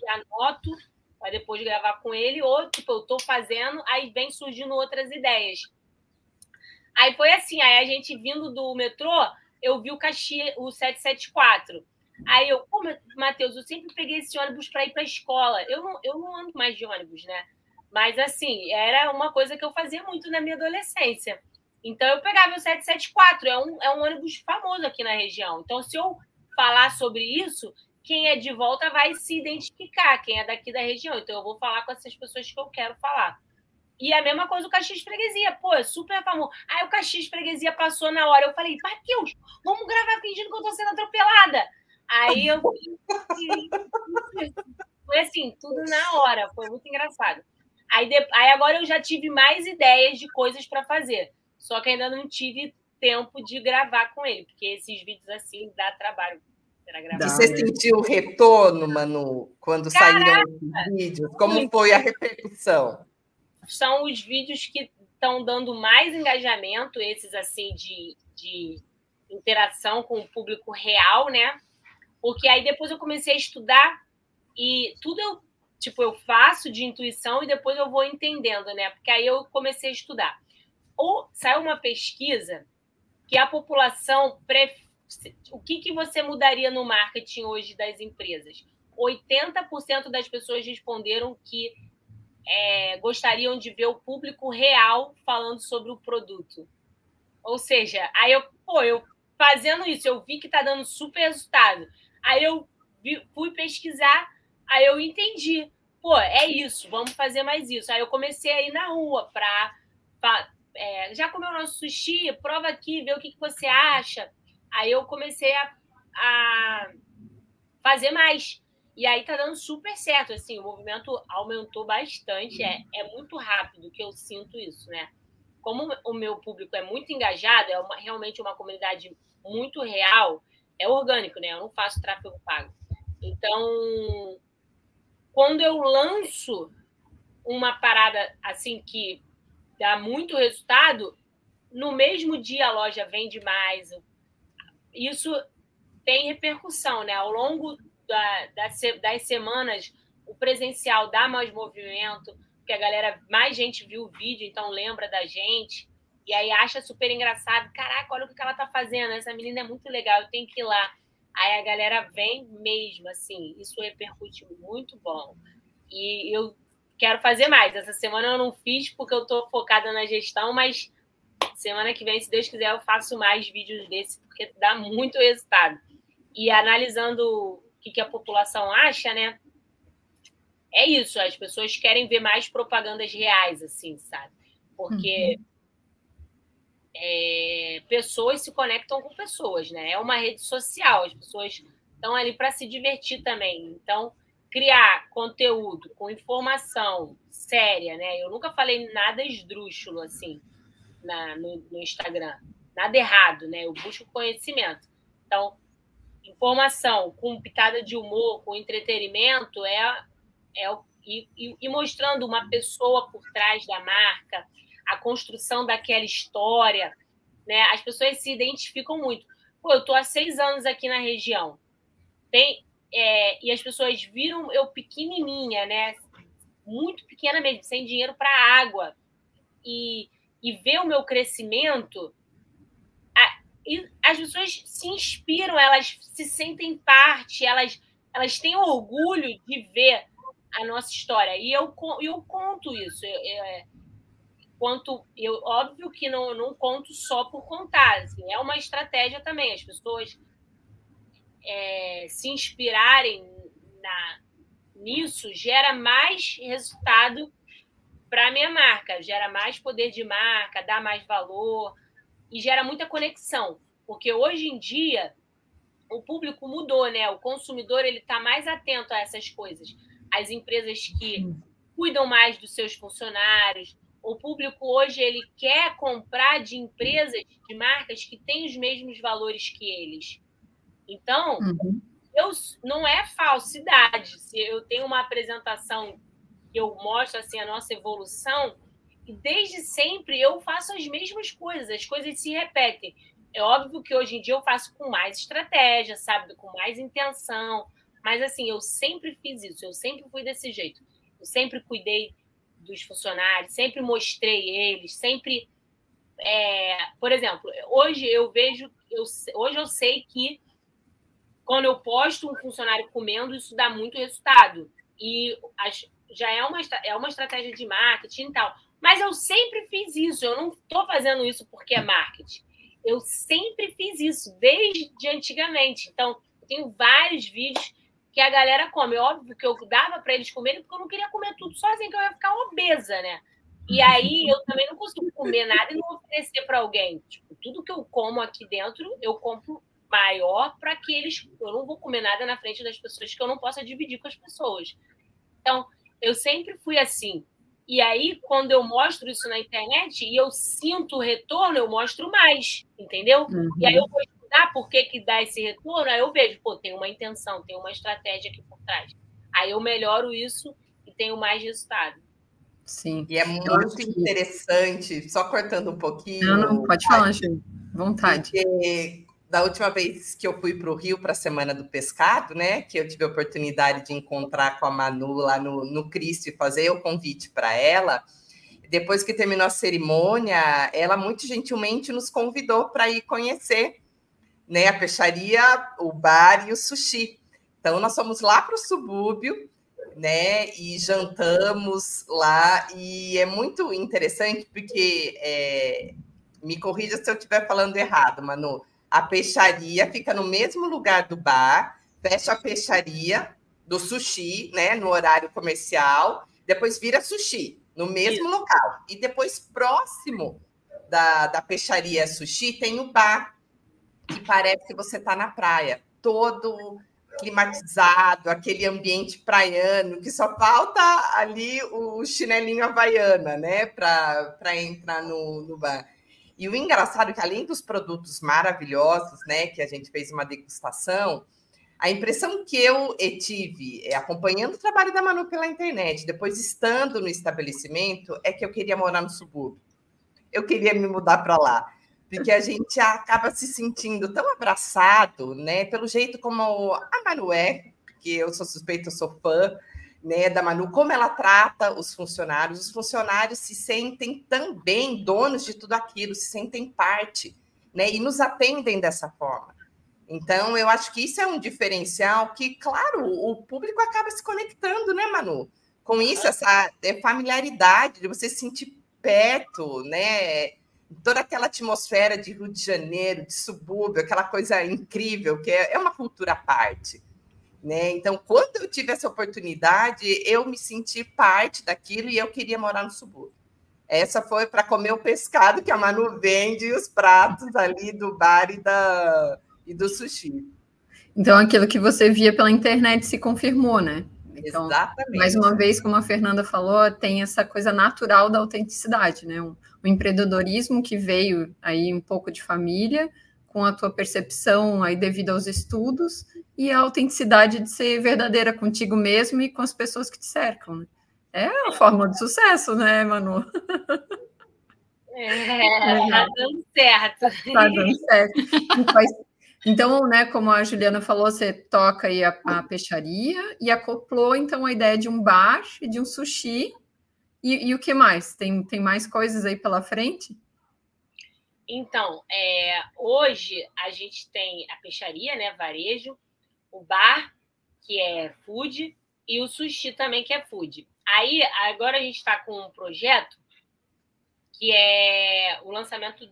anoto para depois gravar com ele, ou tipo, eu estou fazendo, aí vem surgindo outras ideias. Aí foi assim, aí a gente vindo do metrô, eu vi o 774. Aí eu, Matheus, eu sempre peguei esse ônibus para ir para a escola. Eu não ando mais de ônibus, né? Mas assim, era uma coisa que eu fazia muito na minha adolescência. Então, eu pegava o 774, é um ônibus famoso aqui na região. Então, se eu falar sobre isso, quem é de volta vai se identificar, quem é daqui da região. Então, eu vou falar com essas pessoas que eu quero falar. E a mesma coisa o Caxias Freguesia. Pô, é super famoso. Aí o Caxias Freguesia passou na hora. Eu falei, Matheus, vamos gravar fingindo que eu tô sendo atropelada. Aí eu... Foi assim, tudo na hora. Foi muito engraçado. Aí agora eu já tive mais ideias de coisas para fazer. Só que ainda não tive tempo de gravar com ele. Porque esses vídeos assim dá trabalho. E você sentiu o retorno, Manu, quando saíram os vídeos? Como foi a repercussão? São os vídeos que estão dando mais engajamento, esses assim de interação com o público real, né? Porque aí depois eu comecei a estudar e tudo eu faço de intuição e depois eu vou entendendo, né? Porque aí eu comecei a estudar. Saiu uma pesquisa que a população o que você mudaria no marketing hoje das empresas? 80% das pessoas responderam que gostariam de ver o público real falando sobre o produto. Ou seja, aí eu fazendo isso, eu vi que está dando super resultado. Aí eu fui pesquisar, aí eu entendi. Pô, é isso, vamos fazer mais isso. Aí eu comecei a ir na rua já comeu nosso sushi? Prova aqui, vê o que você acha. Aí eu comecei a fazer mais. E aí tá dando super certo, assim, o movimento aumentou bastante, é muito rápido que eu sinto isso, né? Como o meu público é muito engajado, realmente uma comunidade muito real, é orgânico, né? Eu não faço tráfego pago. Então, quando eu lanço uma parada assim que dá muito resultado, no mesmo dia a loja vende mais. Isso tem repercussão, né? Ao longo das semanas, o presencial dá mais movimento, porque mais gente viu o vídeo, então lembra da gente, e aí acha super engraçado. Caraca, olha o que ela tá fazendo, essa menina é muito legal, eu tenho que ir lá. Aí a galera vem mesmo, assim, isso repercute muito bom. E eu quero fazer mais. Essa semana eu não fiz porque eu tô focada na gestão, mas semana que vem, se Deus quiser, eu faço mais vídeos desse, porque dá muito resultado. E analisando o que a população acha, né? É isso, as pessoas querem ver mais propagandas reais, assim, sabe? Porque pessoas se conectam com pessoas, né? É uma rede social, as pessoas estão ali para se divertir também. Então, criar conteúdo com informação séria, né? Eu nunca falei nada esdrúxulo, assim, no Instagram. Nada errado, né? Eu busco conhecimento. Então, informação com pitada de humor, com entretenimento, e mostrando uma pessoa por trás da marca, a construção daquela história, né? As pessoas se identificam muito. Pô, eu estou há 6 anos aqui na região. E as pessoas viram eu pequenininha, né? Muito pequena mesmo, sem dinheiro para água. E ver o meu crescimento... E as pessoas se inspiram, elas se sentem parte, elas têm orgulho de ver a nossa história. E eu conto isso. Óbvio que não conto só por contar. Assim, é uma estratégia também. As pessoas se inspirarem nisso gera mais resultado para a minha marca, gera mais poder de marca, dá mais valor... E gera muita conexão, porque hoje em dia o público mudou, né? O consumidor ele está mais atento a essas coisas. As empresas que cuidam mais dos seus funcionários. O público hoje ele quer comprar de empresas, de marcas que têm os mesmos valores que eles. Então, não é falsidade. Se eu tenho uma apresentação que eu mostro assim, a nossa evolução... E desde sempre eu faço as mesmas coisas, as coisas se repetem. É óbvio que hoje em dia eu faço com mais estratégia, sabe? Com mais intenção. Mas, assim, eu sempre fiz isso, eu sempre fui desse jeito. Eu sempre cuidei dos funcionários, sempre mostrei eles, sempre... Por exemplo, hoje hoje eu sei que quando eu posto um funcionário comendo, isso dá muito resultado. E já é uma estratégia de marketing e tal. Mas eu sempre fiz isso, eu não estou fazendo isso porque é marketing. Eu sempre fiz isso, desde antigamente. Então, eu tenho vários vídeos que a galera come. Óbvio que eu dava para eles comerem porque eu não queria comer tudo sozinha, que eu ia ficar obesa, né? E aí eu também não consigo comer nada e não oferecer para alguém. Tipo, tudo que eu como aqui dentro, eu compro maior para que eles... Eu não vou comer nada na frente das pessoas que eu não possa dividir com as pessoas. Então, eu sempre fui assim. E aí, quando eu mostro isso na internet e eu sinto o retorno, eu mostro mais, entendeu? E aí eu vou estudar por que dá esse retorno, aí eu vejo, pô, tem uma intenção, tem uma estratégia aqui por trás. Aí eu melhoro isso e tenho mais resultado. Sim. E é muito interessante, só cortando um pouquinho. Não, pode falar, Ju. Vontade. Porque da última vez que eu fui para o Rio para a Semana do Pescado, né, que eu tive a oportunidade de encontrar com a Manu lá no Cristo e fazer o convite para ela, depois que terminou a cerimônia, ela muito gentilmente nos convidou para ir conhecer, né, a peixaria, o bar e o sushi. Então, nós fomos lá para o subúrbio, né, e jantamos lá, e é muito interessante porque, me corrija se eu estiver falando errado, Manu, a peixaria fica no mesmo lugar do bar, fecha a peixaria do sushi, né, no horário comercial, depois vira sushi, no mesmo local. E depois, próximo da peixaria sushi, tem o bar, que parece que você está na praia, todo climatizado, aquele ambiente praiano, que só falta ali o chinelinho havaiana, né, para entrar no bar. E o engraçado é que, além dos produtos maravilhosos, né, que a gente fez uma degustação, a impressão que eu tive, acompanhando o trabalho da Manu pela internet, depois estando no estabelecimento, é que eu queria morar no subúrbio. Eu queria me mudar para lá. Porque a gente acaba se sentindo tão abraçado, né? Pelo jeito como a Manu é, porque eu sou suspeita, eu sou fã, né, da Manu, como ela trata os funcionários se sentem também donos de tudo aquilo, se sentem parte, né? E nos atendem dessa forma. Então, eu acho que isso é um diferencial que, claro, o público acaba se conectando, né, Manu? Com isso, essa familiaridade de você se sentir perto, né? Toda aquela atmosfera de Rio de Janeiro, de subúrbio, aquela coisa incrível, que é uma cultura à parte, né? Então, quando eu tive essa oportunidade, eu me senti parte daquilo e eu queria morar no subúrbio. Essa foi para comer o pescado que a Manu vende e os pratos ali do bar e do sushi. Então, aquilo que você via pela internet se confirmou, né? Então, exatamente. Mais uma vez, como a Fernanda falou, tem essa coisa natural da autenticidade, né? O empreendedorismo que veio aí um pouco de família, com a tua percepção aí devido aos estudos, e a autenticidade de ser verdadeira contigo mesmo e com as pessoas que te cercam, né? É a fórmula de sucesso, né, Manu? Tá dando certo. Tá dando certo. Então, né, como a Juliana falou, você toca aí a peixaria e acoplou, então, a ideia de um bar e de um sushi. E o que mais? Tem mais coisas aí pela frente? Então, hoje a gente tem a peixaria, né, varejo, o bar, que é food, e o sushi também, que é food. Aí, agora a gente está com um projeto que é o lançamento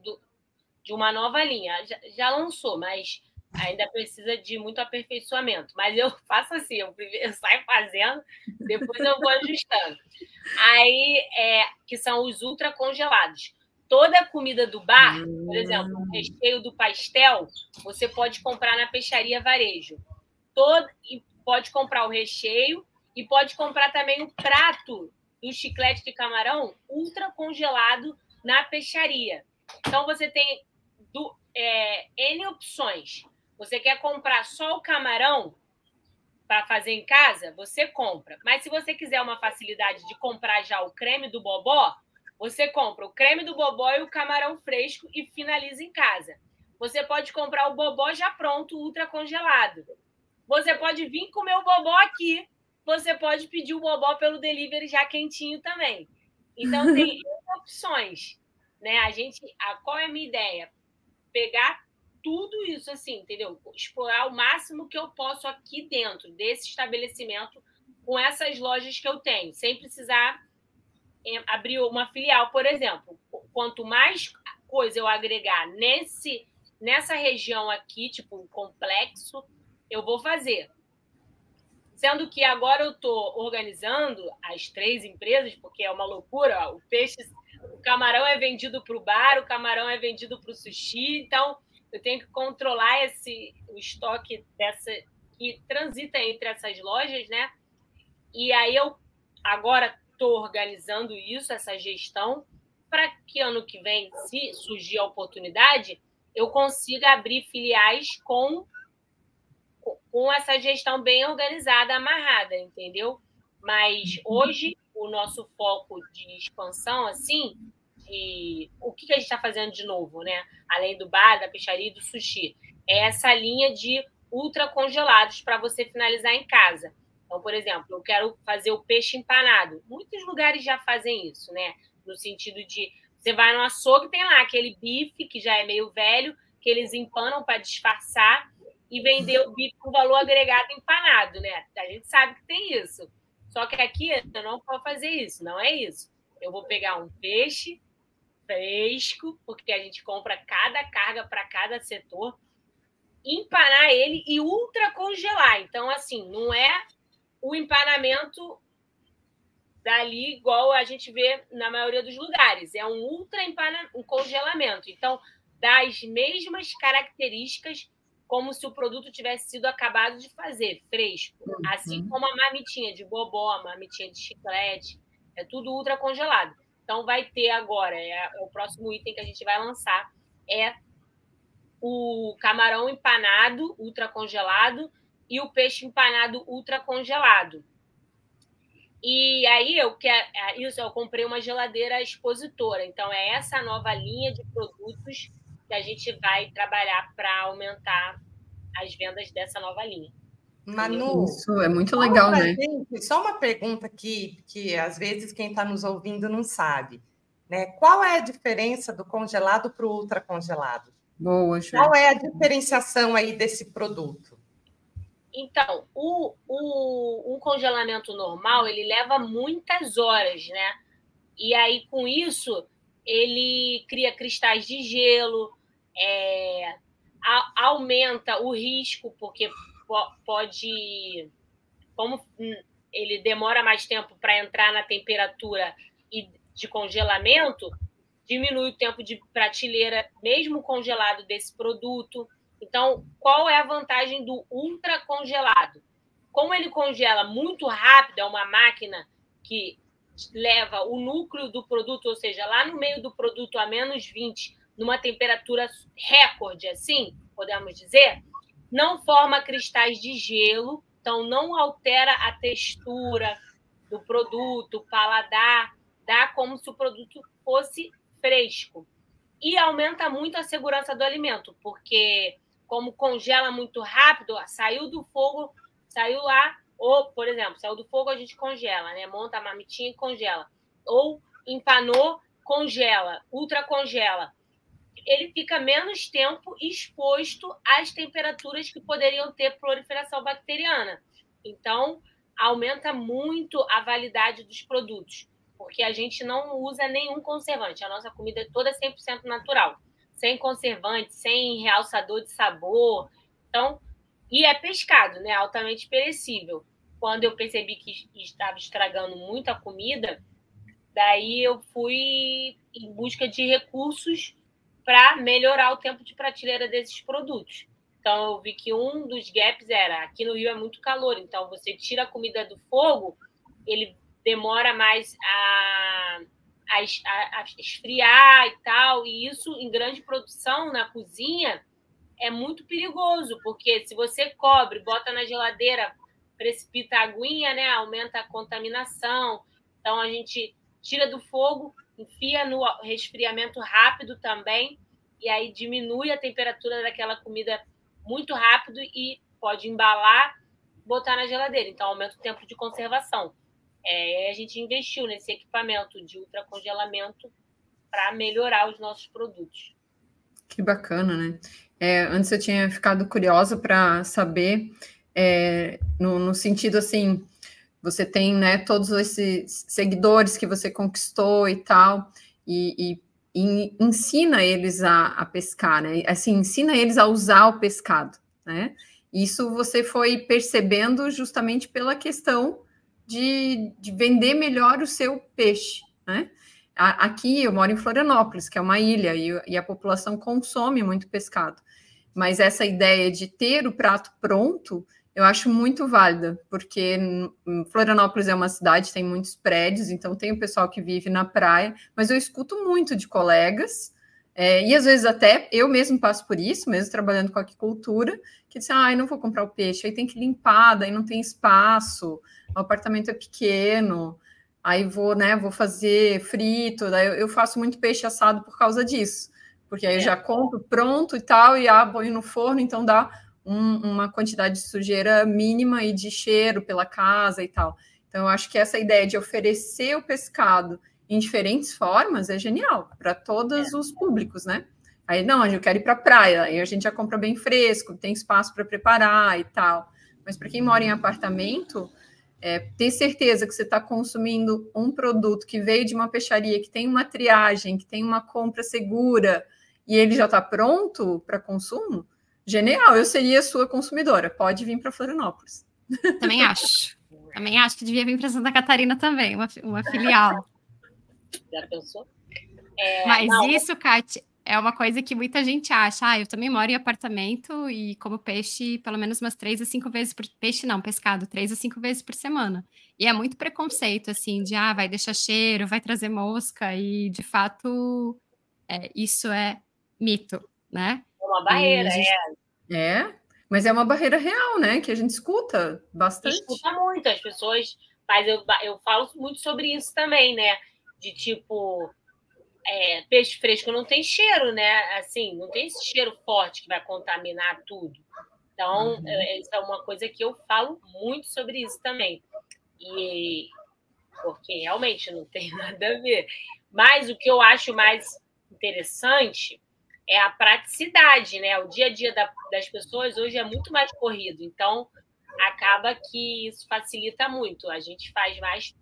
de uma nova linha. Já lançou, mas ainda precisa de muito aperfeiçoamento. Mas eu faço assim, eu saio fazendo, depois eu vou ajustando. Aí, que são os ultra congelados. Toda a comida do bar, por exemplo, o recheio do pastel, você pode comprar na peixaria varejo. E pode comprar o recheio e pode comprar também o prato do chiclete de camarão ultra congelado na peixaria. Então, você tem N opções. Você quer comprar só o camarão para fazer em casa? Você compra. Mas se você quiser uma facilidade de comprar já o creme do bobó, você compra o creme do bobó e o camarão fresco e finaliza em casa. Você pode comprar o bobó já pronto, ultra congelado. Você pode vir comer o bobó aqui. Você pode pedir o bobó pelo delivery já quentinho também. Então, tem opções, né? Qual é a minha ideia? Pegar tudo isso, assim, entendeu? Explorar o máximo que eu posso aqui dentro desse estabelecimento com essas lojas que eu tenho, sem precisar abrir uma filial, por exemplo. Quanto mais coisa eu agregar nessa região aqui, tipo um complexo, eu vou fazer. Sendo que agora eu estou organizando as 3 empresas, porque é uma loucura, ó, o camarão é vendido para o bar, o camarão é vendido para o sushi, então eu tenho que controlar o estoque que transita entre essas lojas, né? E aí eu agora estou organizando isso, essa gestão, para que ano que vem, se surgir a oportunidade, eu consiga abrir filiais com essa gestão bem organizada, amarrada, entendeu? Mas hoje o nosso foco de expansão, assim, o que a gente está fazendo de novo, né? Além do bar, da peixaria e do sushi, é essa linha de ultra congelados para você finalizar em casa. Então, por exemplo, eu quero fazer o peixe empanado. Muitos lugares já fazem isso, né? No sentido de você vai no açougue, tem lá aquele bife que já é meio velho, que eles empanam para disfarçar e vender o bife com valor agregado empanado, né? A gente sabe que tem isso. Só que aqui eu não vou fazer isso, não é isso. Eu vou pegar um peixe fresco, porque a gente compra cada carga para cada setor, empanar ele e ultra congelar. Então, assim, não é o empanamento dali igual a gente vê na maioria dos lugares. É um um congelamento. Então, dá as mesmas características como se o produto tivesse sido acabado de fazer, fresco. Assim como a marmitinha de bobó, a marmitinha de chiclete, é tudo ultra congelado. Então, vai ter agora, o próximo item que a gente vai lançar é o camarão empanado, ultra congelado, e o peixe empanado ultra congelado. E aí eu comprei uma geladeira expositora. Então, é essa nova linha de produtos que a gente vai trabalhar para aumentar as vendas dessa nova linha. Manu, isso é muito legal, né? Gente, só uma pergunta que às vezes quem está nos ouvindo não sabe, né? Qual é a diferença do congelado para o ultra congelado? Boa, Ju. Qual é a diferenciação aí desse produto? Então, um congelamento normal, ele leva muitas horas, né? E aí, com isso, ele cria cristais de gelo, aumenta o risco, porque pode... Como ele demora mais tempo para entrar na temperatura de congelamento, diminui o tempo de prateleira, mesmo congelado, desse produto. Então, qual é a vantagem do ultra congelado? Como ele congela muito rápido, é uma máquina que leva o núcleo do produto, ou seja, lá no meio do produto a menos 20, numa temperatura recorde, assim, podemos dizer, não forma cristais de gelo, então não altera a textura do produto, o paladar, dá como se o produto fosse fresco. E aumenta muito a segurança do alimento, porque como congela muito rápido, saiu do fogo, saiu lá, ou, por exemplo, saiu do fogo, a gente congela, né? Monta a marmitinha e congela. Ou empanou, congela, ultra congela. Ele fica menos tempo exposto às temperaturas que poderiam ter proliferação bacteriana. Então, aumenta muito a validade dos produtos, porque a gente não usa nenhum conservante. A nossa comida é toda 100% natural, sem conservante, sem realçador de sabor. Então, e é pescado, né? Altamente perecível. Quando eu percebi que estava estragando muita comida, daí eu fui em busca de recursos para melhorar o tempo de prateleira desses produtos. Então, eu vi que um dos gaps era, aqui no Rio é muito calor, então você tira a comida do fogo, ele demora mais a esfriar e tal, e isso em grande produção na cozinha é muito perigoso, porque se você cobre, bota na geladeira, precipita a aguinha, né? Aumenta a contaminação. Então, a gente tira do fogo, enfia no resfriamento rápido também, e aí diminui a temperatura daquela comida muito rápido e pode embalar, botar na geladeira. Então, aumenta o tempo de conservação. A gente investiu nesse equipamento de ultracongelamento para melhorar os nossos produtos. Que bacana, né? Antes eu tinha ficado curiosa para saber, no sentido assim, você tem, né, todos esses seguidores que você conquistou e tal, e ensina eles a pescar, né? Assim, ensina eles a usar o pescado, né? Isso você foi percebendo justamente pela questão de vender melhor o seu peixe, né? Aqui eu moro em Florianópolis, que é uma ilha, e a população consome muito pescado. Mas essa ideia de ter o prato pronto, eu acho muito válida, porque Florianópolis é uma cidade, tem muitos prédios, então tem o pessoal que vive na praia, mas eu escuto muito de colegas, e às vezes até eu mesmo passo por isso, mesmo trabalhando com aquicultura, que dizem, não vou comprar o peixe, aí tem que limpar, daí não tem espaço, o apartamento é pequeno, aí vou fazer frito, daí eu faço muito peixe assado por causa disso, porque aí eu já compro pronto e tal, e ponho no forno, então dá uma quantidade de sujeira mínima e de cheiro pela casa e tal. Então, eu acho que essa ideia de oferecer o pescado em diferentes formas é genial para todos os públicos, né? Aí, não, eu quero ir para a praia, aí a gente já compra bem fresco, tem espaço para preparar e tal. Mas para quem mora em apartamento, ter certeza que você está consumindo um produto que veio de uma peixaria, que tem uma triagem, que tem uma compra segura, e ele já está pronto para consumo, genial, eu seria sua consumidora. Pode vir para Florianópolis. Também acho. Também acho que devia vir para Santa Catarina também, uma filial. Já pensou? Mas isso, Kátia, é uma coisa que muita gente acha. Eu também moro em apartamento e como peixe pelo menos umas 3 a 5 vezes por... Peixe não, pescado, 3 a 5 vezes por semana. E é muito preconceito, assim, de vai deixar cheiro, vai trazer mosca. E, de fato, isso é mito, né? É uma barreira, mas é uma barreira real, né? Que a gente escuta bastante. Escuta muito as pessoas, mas eu falo muito sobre isso também, né? De tipo, peixe fresco não tem cheiro, né? Assim, não tem esse cheiro forte que vai contaminar tudo. Então, isso é uma coisa que eu falo muito sobre isso também. E porque realmente não tem nada a ver. Mas o que eu acho mais interessante é a praticidade, né? O dia a dia das pessoas hoje é muito mais corrido, então acaba que isso facilita muito. A gente faz mais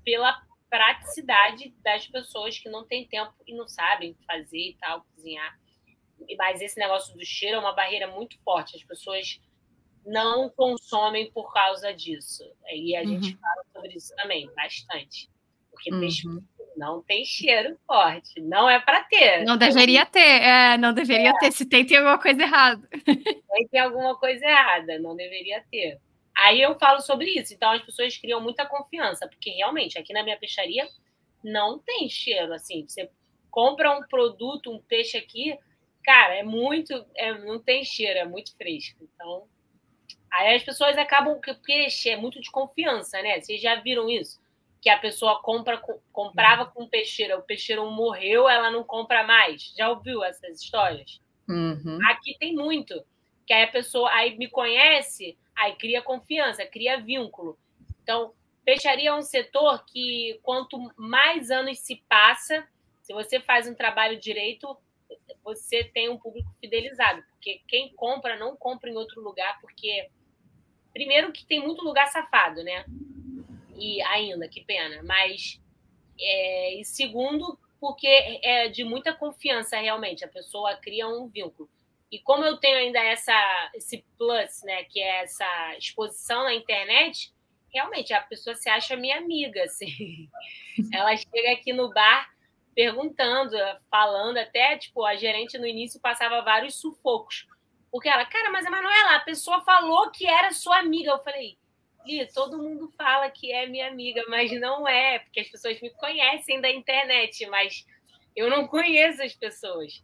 pela praticidade das pessoas que não têm tempo e não sabem fazer e tal, cozinhar. Mas esse negócio do cheiro é uma barreira muito forte. As pessoas não consomem por causa disso. E a gente fala sobre isso também, bastante. Porque peixe não tem cheiro forte. Não é para ter. Não deveria ter. Não deveria ter. Se tem alguma coisa errada. Tem alguma coisa errada. Não deveria ter. Aí eu falo sobre isso. Então, as pessoas criam muita confiança. Porque, realmente, aqui na minha peixaria não tem cheiro. Assim, você compra um produto, um peixe aqui, cara, não tem cheiro. É muito fresco. Então, aí as pessoas acabam... Porque é muito de confiança, né? Vocês já viram isso? Que a pessoa comprava com o peixeiro morreu, ela não compra mais. Já ouviu essas histórias? Aqui tem muito. Que aí a pessoa me conhece, aí cria confiança, cria vínculo. Então, peixaria é um setor que, quanto mais anos se passa, se você faz um trabalho direito, você tem um público fidelizado. Porque quem compra, não compra em outro lugar, porque, primeiro, que tem muito lugar safado, né? E ainda, que pena. Mas, e segundo, porque é de muita confiança, realmente. A pessoa cria um vínculo. E como eu tenho ainda esse plus, né, que é essa exposição na internet, realmente a pessoa se acha minha amiga, assim. Ela chega aqui no bar perguntando, falando, até, tipo, a gerente no início passava vários sufocos. Porque ela, cara, mas a Manuela, a pessoa falou que era sua amiga. Eu falei, todo mundo fala que é minha amiga, mas não é, porque as pessoas me conhecem da internet, mas eu não conheço as pessoas.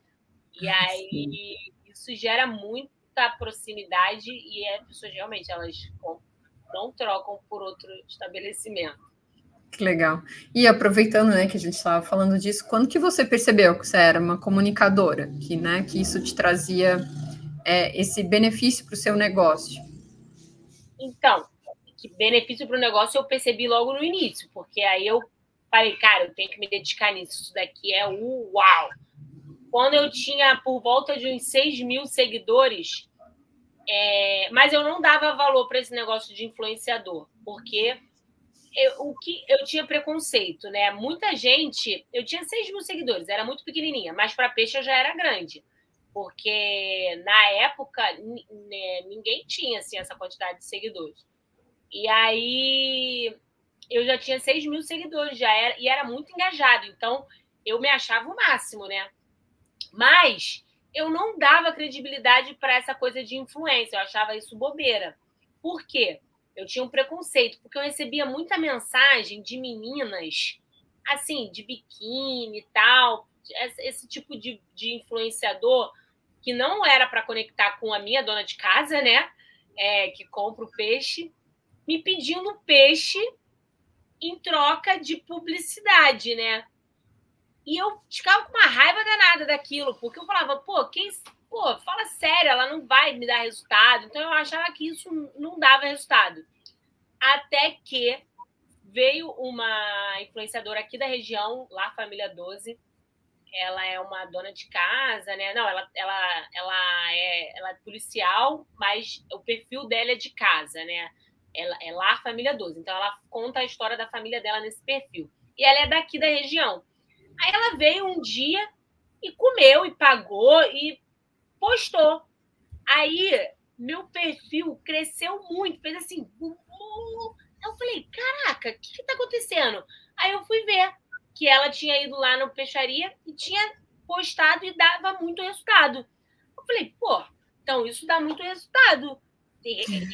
E aí isso gera muita proximidade e as pessoas realmente elas não trocam por outro estabelecimento. Que legal. E aproveitando, né, que a gente estava falando disso, quando que você percebeu que você era uma comunicadora, que isso te trazia esse benefício para o seu negócio? Então, que benefício para o negócio eu percebi logo no início, porque aí eu falei, cara, eu tenho que me dedicar nisso, isso daqui é uau! Quando eu tinha por volta de uns 6 mil seguidores, mas eu não dava valor para esse negócio de influenciador, porque eu tinha preconceito, né? Muita gente... Eu tinha 6 mil seguidores, era muito pequenininha, mas para peixe eu já era grande. porque na época ninguém tinha assim, essa quantidade de seguidores. E aí eu já tinha 6 mil seguidores, e era muito engajado, então eu me achava o máximo, né? Mas eu não dava credibilidade para essa coisa de influência, eu achava isso bobeira. Por quê? Eu tinha um preconceito, porque eu recebia muita mensagem de meninas, assim, de biquíni e tal, esse tipo de influenciador que não era para conectar com a minha dona de casa, né? Que compra o peixe, me pedindo peixe em troca de publicidade, né? E eu ficava com uma raiva danada daquilo, porque eu falava, pô, fala sério, ela não vai me dar resultado. Então eu achava que isso não dava resultado. Até que veio uma influenciadora aqui da região, lá Família 12. Ela é uma dona de casa, né? Não, ela é policial, mas o perfil dela é de casa, né? Ela é lá Família 12. Então ela conta a história da família dela nesse perfil. E ela é daqui da região. Aí ela veio um dia e comeu e pagou e postou. Aí meu perfil cresceu muito, fez assim. Eu falei, caraca, o que está acontecendo? Aí eu fui ver que ela tinha ido lá no Peixaria e tinha postado e dava muito resultado. Eu falei, pô, então isso dá muito resultado.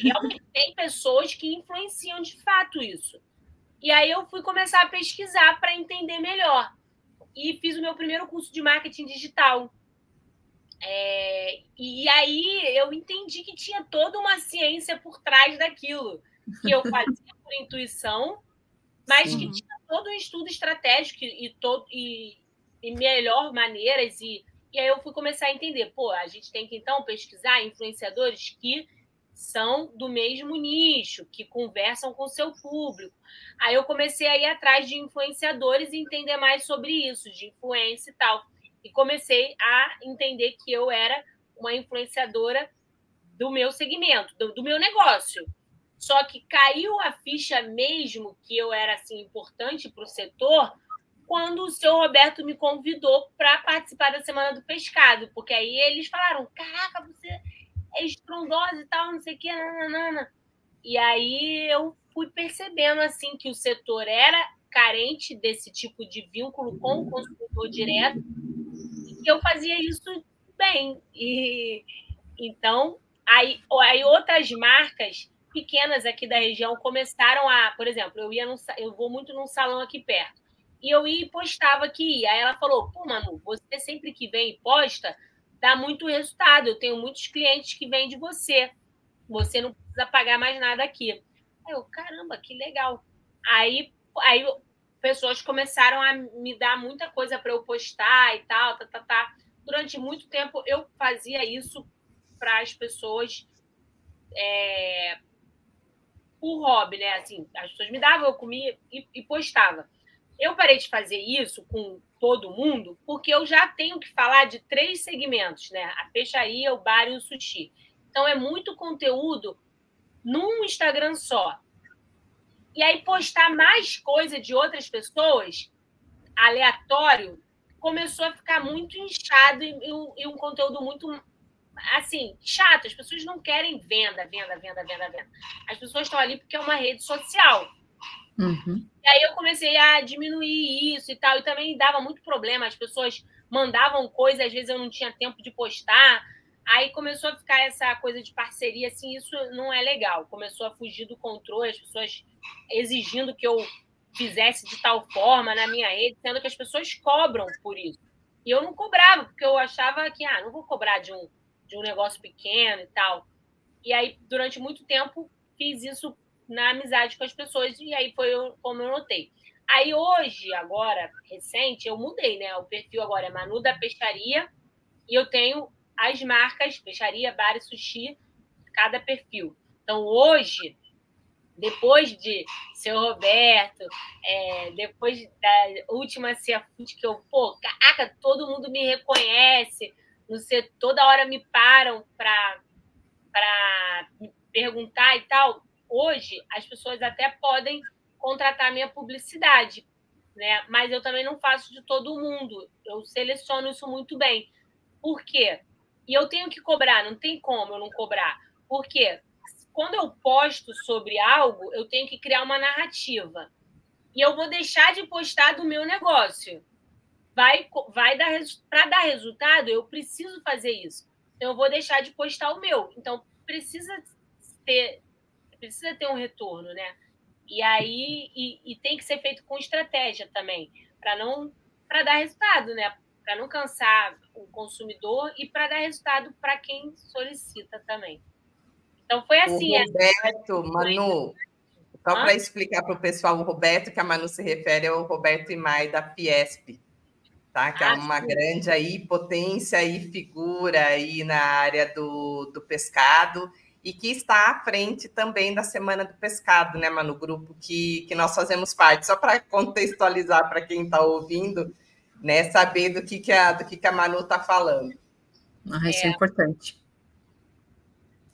Realmente tem pessoas que influenciam de fato isso. E aí eu fui começar a pesquisar para entender melhor. E fiz o meu primeiro curso de marketing digital. E aí eu entendi que tinha toda uma ciência por trás daquilo, que eu fazia por intuição, mas que tinha todo um estudo estratégico e melhor maneiras. E aí eu fui começar a entender, pô, a gente tem que então pesquisar influenciadores que são do mesmo nicho, que conversam com o seu público. Aí eu comecei a ir atrás de influenciadores e entender mais sobre isso, de influência e tal. E comecei a entender que eu era uma influenciadora do meu segmento, do meu negócio. Só que caiu a ficha mesmo que eu era assim, importante para o setor quando o seu Roberto me convidou para participar da Semana do Pescado, porque aí eles falaram, caraca, você é estrondosa e tal, não sei o que, nananana. E aí eu fui percebendo assim que o setor era carente desse tipo de vínculo com o consumidor direto e que eu fazia isso bem. E então, aí outras marcas pequenas aqui da região começaram a, por exemplo, eu vou muito num salão aqui perto, e eu ia e postava que ia. Aí ela falou, pô, Manu, você sempre que vem e posta, dá muito resultado, eu tenho muitos clientes que vêm de você não precisa pagar mais nada aqui. Aí eu, caramba, que legal. Aí pessoas começaram a me dar muita coisa para eu postar e tal, Durante muito tempo eu fazia isso para as pessoas por hobby, né? Assim, as pessoas me davam, eu comia e postava. Eu parei de fazer isso com todo mundo porque eu já tenho que falar de 3 segmentos, né? A peixaria, o bar e o sushi. Então, é muito conteúdo num Instagram só. E aí, postar mais coisa de outras pessoas, aleatório, começou a ficar muito inchado e um conteúdo muito, assim, chato. As pessoas não querem venda. As pessoas estão ali porque é uma rede social. Uhum. E aí eu comecei a diminuir isso e tal. E também dava muito problema. As pessoas mandavam coisas, às vezes eu não tinha tempo de postar. Aí começou a ficar essa coisa de parceria, assim, isso não é legal. Começou a fugir do controle, as pessoas exigindo que eu fizesse de tal forma na minha rede, sendo que as pessoas cobram por isso. E eu não cobrava, porque eu achava que, não vou cobrar de um negócio pequeno e tal. E aí, durante muito tempo, fiz isso na amizade com as pessoas, e aí foi como eu notei. Aí hoje, agora, recente, eu mudei, né? O perfil agora é Manu da Peixaria, e eu tenho as marcas, peixaria, bar e sushi, cada perfil. Então, hoje, depois de Seu Roberto, depois da última Seafood, que eu, caraca, todo mundo me reconhece, toda hora me param para me perguntar e tal. Hoje, as pessoas até podem contratar minha publicidade, né? Mas eu também não faço de todo mundo. Eu seleciono isso muito bem. Por quê? E eu tenho que cobrar, não tem como eu não cobrar. Por quê? Quando eu posto sobre algo, eu tenho que criar uma narrativa. E eu vou deixar de postar do meu negócio. Para dar resultado, eu preciso fazer isso. Então, eu vou deixar de postar o meu. Então, precisa ter um retorno, né? E aí e tem que ser feito com estratégia também, para dar resultado, né? Para não cansar o consumidor e para dar resultado para quem solicita também. Então foi assim. O Roberto, Manu, só para explicar para o pessoal, o Roberto que a Manu se refere é o Roberto Imai da Fiesp, tá? Que é uma grande aí potência e figura aí na área do pescado e que está à frente também da Semana do Pescado, né, Manu? Grupo que nós fazemos parte. Só para contextualizar para quem está ouvindo, né, saber do que a Manu está falando. Isso é importante.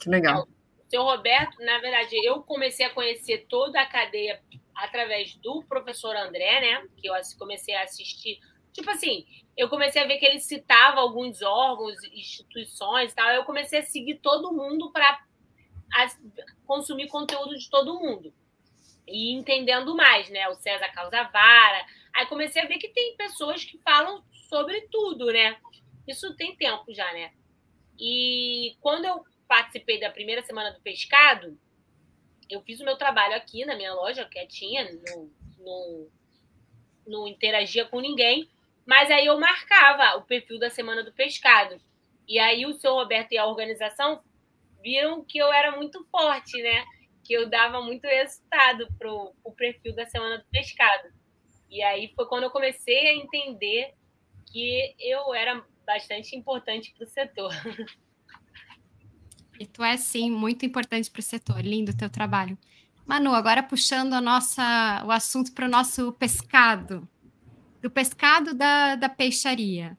Que legal. O seu Roberto, na verdade, eu comecei a conhecer toda a cadeia através do professor André, né? Que eu comecei a assistir. Tipo assim, eu comecei a ver que ele citava alguns órgãos, instituições e tal. Eu comecei a seguir todo mundo para consumir conteúdo de todo mundo. E entendendo mais, né? O César Causavara. Aí comecei a ver que tem pessoas que falam sobre tudo, né? Isso tem tempo já, né? E quando eu participei da primeira Semana do Pescado, eu fiz o meu trabalho aqui na minha loja, quietinha, não interagia com ninguém, mas aí eu marcava o perfil da Semana do Pescado. E aí o seu Roberto e a organização viram que eu era muito forte, né? Que eu dava muito resultado pro perfil da Semana do Pescado. E aí foi quando eu comecei a entender que eu era bastante importante para o setor. E tu é, sim, muito importante para o setor. Lindo o teu trabalho. Manu, agora puxando o assunto para o nosso pescado. Do pescado da peixaria.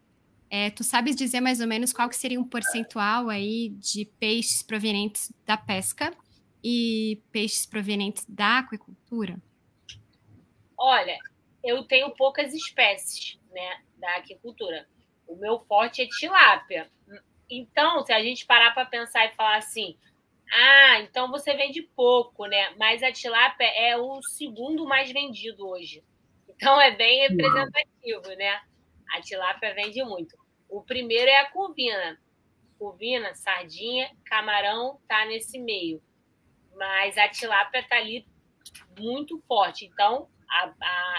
Tu sabes dizer mais ou menos qual que seria um percentual aí de peixes provenientes da pesca e peixes provenientes da aquicultura? Olha, eu tenho poucas espécies, né, da aquicultura. O meu forte é tilápia. Então, se a gente parar para pensar e falar assim, então você vende pouco, né? Mas a tilápia é o segundo mais vendido hoje. Então, é bem representativo, né? A tilápia vende muito. O primeiro é a curvina. Curvina, sardinha, camarão tá nesse meio. Mas a tilápia tá ali muito forte. Então,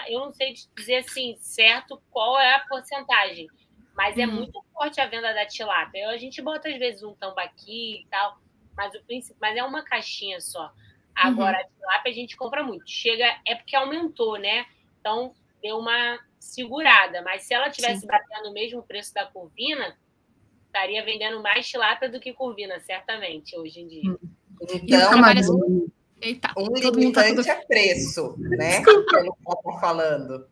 eu não sei te dizer assim, certo qual é a porcentagem, mas é muito forte a venda da tilápia. A gente bota, às vezes, um tambaqui e tal, mas é uma caixinha só. Agora, a tilápia a gente compra muito. É porque aumentou, né? Então, deu uma segurada. Mas se ela tivesse batendo o mesmo preço da curvina, estaria vendendo mais tilápia do que curvina, certamente, hoje em dia. Então, eita, um limitante é preço, né? Pelo que ela está falando.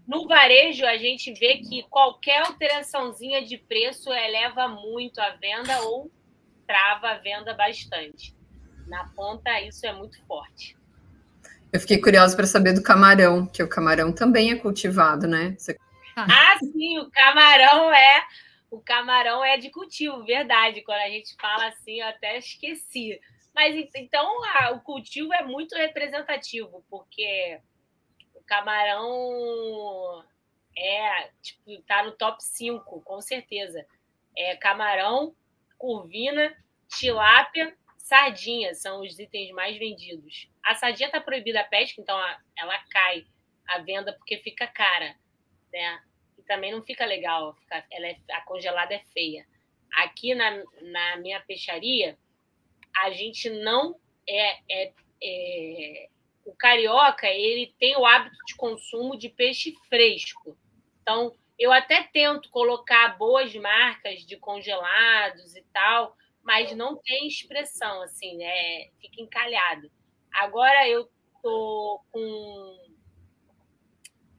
No varejo, a gente vê que qualquer alteraçãozinha de preço eleva muito a venda ou trava a venda bastante. Na ponta, isso é muito forte. Eu fiquei curiosa para saber do camarão, que o camarão também é cultivado, né? Sim, o camarão é de cultivo, verdade. Quando a gente fala assim, eu até esqueci. Mas então o cultivo é muito representativo, porque o camarão tá no top 5, com certeza. Camarão, curvina, tilápia, sardinha são os itens mais vendidos. A sardinha está proibida a pesca, então ela cai a venda porque fica cara, né? E também não fica legal, a congelada é feia. Aqui na minha peixaria, a gente não o carioca, ele tem o hábito de consumo de peixe fresco. Então, eu até tento colocar boas marcas de congelados e tal, mas não tem expressão, assim, né? Fica encalhado. Agora eu tô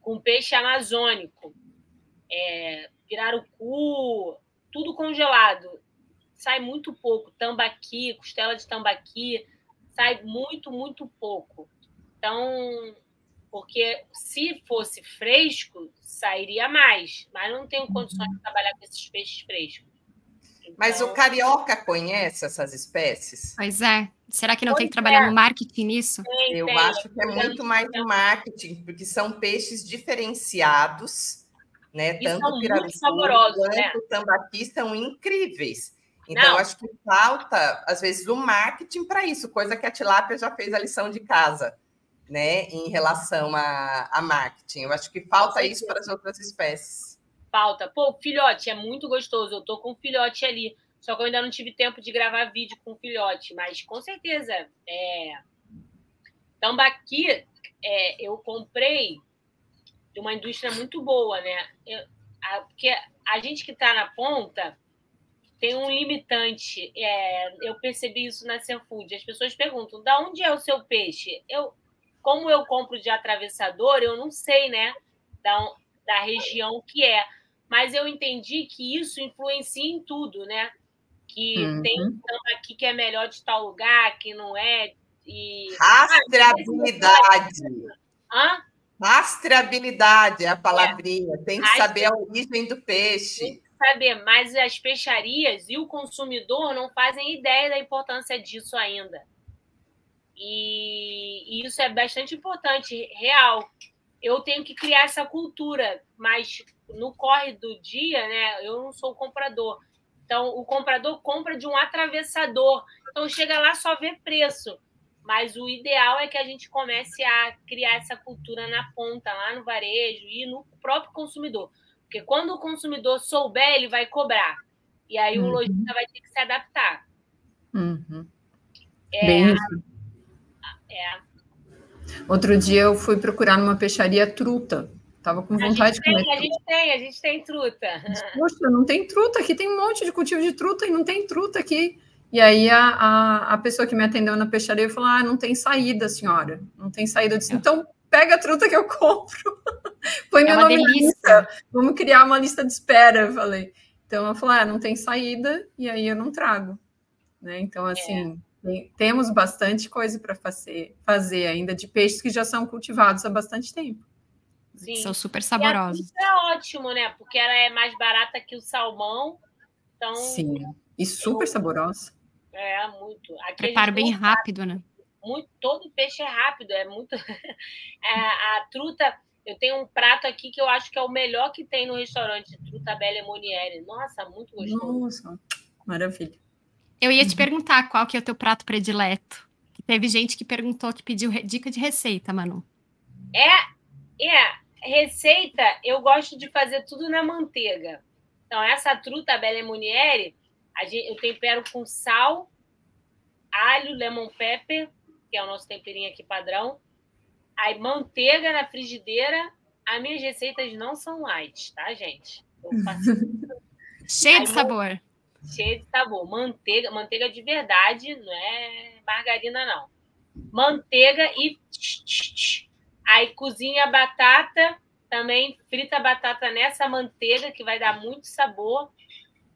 com peixe amazônico, pirarucu, tudo congelado. Sai muito pouco. Tambaqui, costela de tambaqui, sai muito, muito pouco. Então, porque se fosse fresco, sairia mais, mas não tenho condições de trabalhar com esses peixes frescos. Mas o carioca conhece essas espécies? Pois é. Será que não tem que trabalhar no marketing nisso? Eu acho que é muito mais do marketing, porque são peixes diferenciados, né? Tanto o pirarucu quanto o tambaqui são incríveis. Então, acho que falta, às vezes, o marketing para isso, coisa que a tilápia já fez a lição de casa, né? Em relação a marketing. Eu acho que falta isso para as outras espécies. Falta. Pô, o filhote é muito gostoso. Eu tô com o filhote ali. Só que eu ainda não tive tempo de gravar vídeo com o filhote. Mas, com certeza, tambaqui, eu comprei de uma indústria muito boa, né? Porque a gente que está na ponta tem um limitante. Eu percebi isso na Seafood. As pessoas perguntam, da onde é o seu peixe? Como eu compro de atravessador, eu não sei, né? Da região que é. Mas eu entendi que isso influencia em tudo, né? Que tem tambaqui que é melhor de tal lugar, que não é. Rastreabilidade. Hã? Rastreabilidade é a palavrinha. Tem que saber a origem do peixe. Tem que saber, mas as peixarias e o consumidor não fazem ideia da importância disso ainda. E isso é bastante importante, real. Eu tenho que criar essa cultura, mas no corre do dia, né, eu não sou comprador. Então, o comprador compra de um atravessador. Então, chega lá, só vê preço. Mas o ideal é que a gente comece a criar essa cultura na ponta, lá no varejo e no próprio consumidor. Porque quando o consumidor souber, ele vai cobrar. E aí o lojista vai ter que se adaptar. Bem isso. Outro dia eu fui procurar numa peixaria truta. Tava com vontade de comer. A gente tem truta. Poxa, não tem truta aqui, tem um monte de cultivo de truta e não tem truta aqui. E aí a pessoa que me atendeu na peixaria falou, não tem saída, senhora. Não tem saída. Eu disse, então pega a truta que eu compro. Põe meu nome na lista. Vamos criar uma lista de espera, eu falei. Então ela falou, não tem saída e aí eu não trago. Né? Então, assim, temos bastante coisa para fazer ainda de peixes que já são cultivados há bastante tempo. Sim. São super saborosos. Isso é ótimo, né? Porque ela é mais barata que o salmão. Então, sim, e super saborosa. Muito. Preparo bem rápido, né? Todo peixe é rápido, é muito. A truta, eu tenho um prato aqui que eu acho que é o melhor que tem no restaurante, truta Belle Moniere. Nossa, muito gostoso. Nossa, maravilha. Eu ia te perguntar qual que é o teu prato predileto. Que teve gente que perguntou, que pediu dica de receita, Manu. Receita, eu gosto de fazer tudo na manteiga. Então, essa truta Belle Moniere, eu tempero com sal, alho, lemon pepper, que é o nosso temperinho aqui padrão. Aí, manteiga na frigideira. As minhas receitas não são light, tá, gente? Eu faço... Cheio de sabor. Cheio de sabor. Manteiga de verdade, não é margarina, não. Manteiga e... Aí, cozinha a batata, também frita a batata nessa manteiga, que vai dar muito sabor.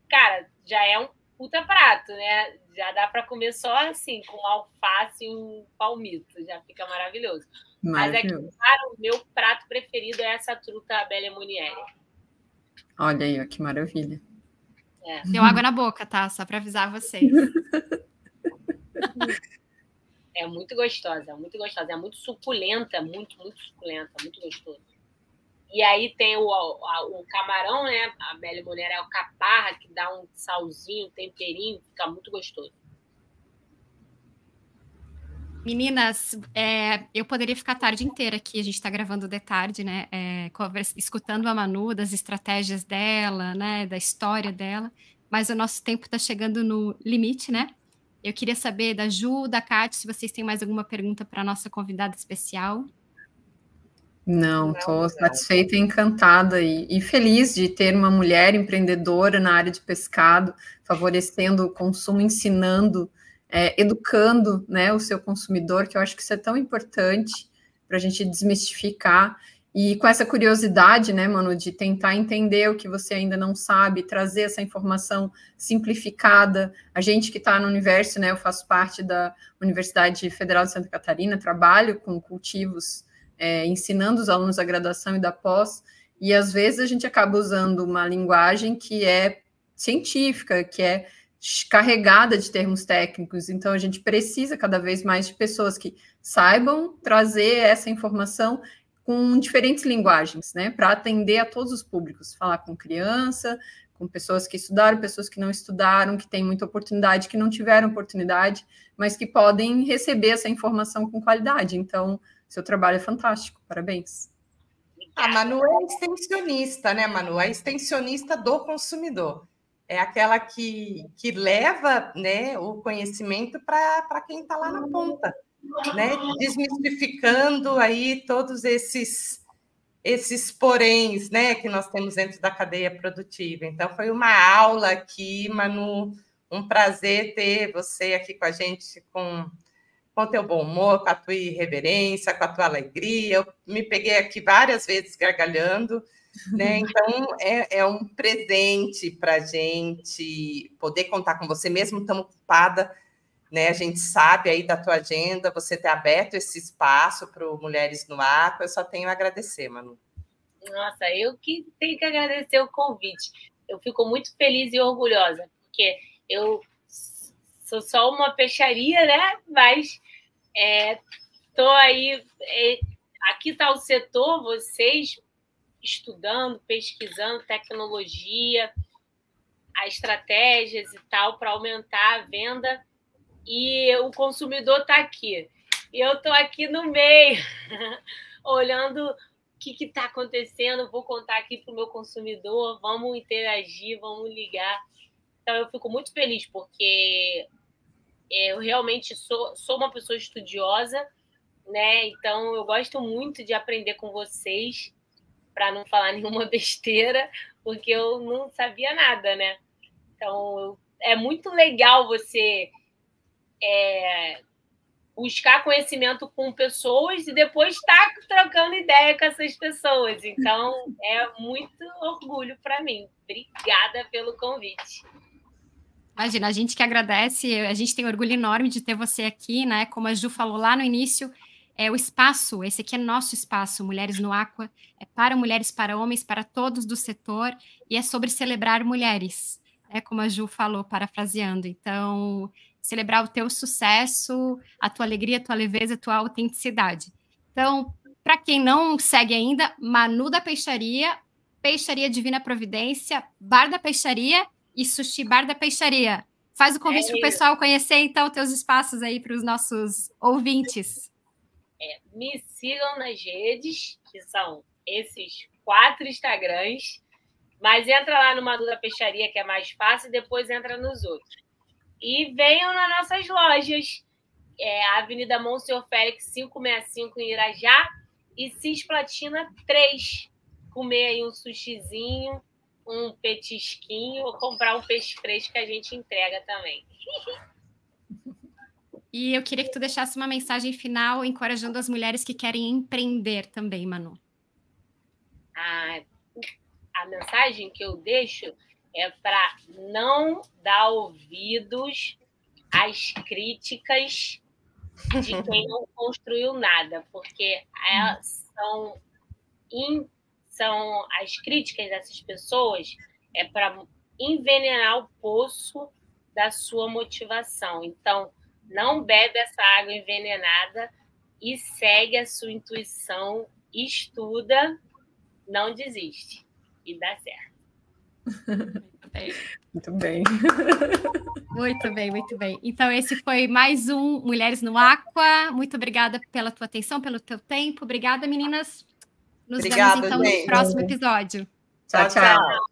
Cara, já é um puta prato, né? Já dá para comer só assim, com alface e um palmito. Já fica maravilhoso. Mas é claro, o meu prato preferido é essa truta Belle Moniere. Olha aí, ó, que maravilha. Deu água na boca, tá? Só para avisar vocês. É muito gostosa, muito gostosa. É muito suculenta, muito suculenta, muito gostoso. E aí tem o camarão, né? A Belle Moniere é o caparra, que dá um salzinho, um temperinho, fica muito gostoso. Meninas, eu poderia ficar a tarde inteira aqui, a gente está gravando de tarde, né? Escutando a Manu, das estratégias dela, né? Da história dela, mas o nosso tempo está chegando no limite, né? Eu queria saber da Ju, da Kátia, se vocês têm mais alguma pergunta para a nossa convidada especial. Não, estou satisfeita e encantada e feliz de ter uma mulher empreendedora na área de pescado, favorecendo o consumo, ensinando, educando, né, o seu consumidor, que eu acho que isso é tão importante para a gente desmistificar. E com essa curiosidade, né, Manu, de tentar entender o que você ainda não sabe, trazer essa informação simplificada. A gente que está no universo, né, eu faço parte da Universidade Federal de Santa Catarina, trabalho com cultivos, ensinando os alunos da graduação e da pós, e às vezes a gente acaba usando uma linguagem que é científica, que é carregada de termos técnicos. Então, a gente precisa cada vez mais de pessoas que saibam trazer essa informação com diferentes linguagens, né, para atender a todos os públicos, falar com criança, com pessoas que estudaram, pessoas que não estudaram, que têm muita oportunidade, que não tiveram oportunidade, mas que podem receber essa informação com qualidade. Então, seu trabalho é fantástico, parabéns. A Manu é extensionista, né, Manu? A extensionista do consumidor. É aquela que leva, né, o conhecimento para quem está lá na ponta, né? Desmistificando aí todos esses poréns, né, que nós temos dentro da cadeia produtiva. Então, foi uma aula aqui, Manu, um prazer ter você aqui com a gente, com o teu bom humor, com a tua irreverência, com a tua alegria. Eu me peguei aqui várias vezes gargalhando, né? Então, é um presente para a gente poder contar com você, mesmo tão ocupada, né? A gente sabe aí da tua agenda, você ter aberto esse espaço para o Mulheres no Aqua. Eu só tenho a agradecer, Manu. Nossa, eu que tenho que agradecer o convite. Eu fico muito feliz e orgulhosa, porque eu sou só uma peixaria, né? Mas estou aí... aqui está o setor, vocês estudando, pesquisando tecnologia, as estratégias e tal, para aumentar a venda, e o consumidor está aqui. E eu estou aqui no meio, olhando o que está acontecendo, vou contar aqui para o meu consumidor, vamos interagir, vamos ligar. Então, eu fico muito feliz, porque eu realmente sou uma pessoa estudiosa, né? Então, eu gosto muito de aprender com vocês, para não falar nenhuma besteira, porque eu não sabia nada, né? Então, é muito legal você buscar conhecimento com pessoas e depois estar trocando ideia com essas pessoas. Então, é muito orgulho para mim. Obrigada pelo convite. Imagina, a gente que agradece, a gente tem orgulho enorme de ter você aqui, né? Como a Ju falou lá no início, o espaço, esse aqui é nosso espaço, Mulheres no Aqua, é para mulheres, para homens, para todos do setor, e é sobre celebrar mulheres, como a Ju falou, parafraseando. Então, celebrar o teu sucesso, a tua alegria, a tua leveza, a tua autenticidade. Então, para quem não segue ainda, Manu da Peixaria, Peixaria Divina Providência, Bar da Peixaria e Sushi Bar da Peixaria. Faz o convite para o pessoal conhecer, então, teus espaços aí para os nossos ouvintes. Me sigam nas redes, que são esses 4 Instagrams, mas entra lá no Manu da Peixaria, que é mais fácil, e depois entra nos outros. E venham nas nossas lojas, a Avenida Monsenhor Félix 565 em Irajá e Cisplatina 3. Comer aí um sushizinho, um petisquinho, ou comprar um peixe fresco que a gente entrega também. E eu queria que tu deixasse uma mensagem final encorajando as mulheres que querem empreender também, Manu. A mensagem que eu deixo é para não dar ouvidos às críticas de quem não construiu nada, porque são as críticas dessas pessoas para envenenar o poço da sua motivação. Então, não bebe essa água envenenada e segue a sua intuição, estuda, não desiste e dá certo. Muito bem. Muito bem, muito bem. Então, esse foi mais um Mulheres no Aqua. Muito obrigada pela tua atenção, pelo teu tempo. Obrigada, meninas. Nos vemos, então, no próximo episódio. Tchau, tchau.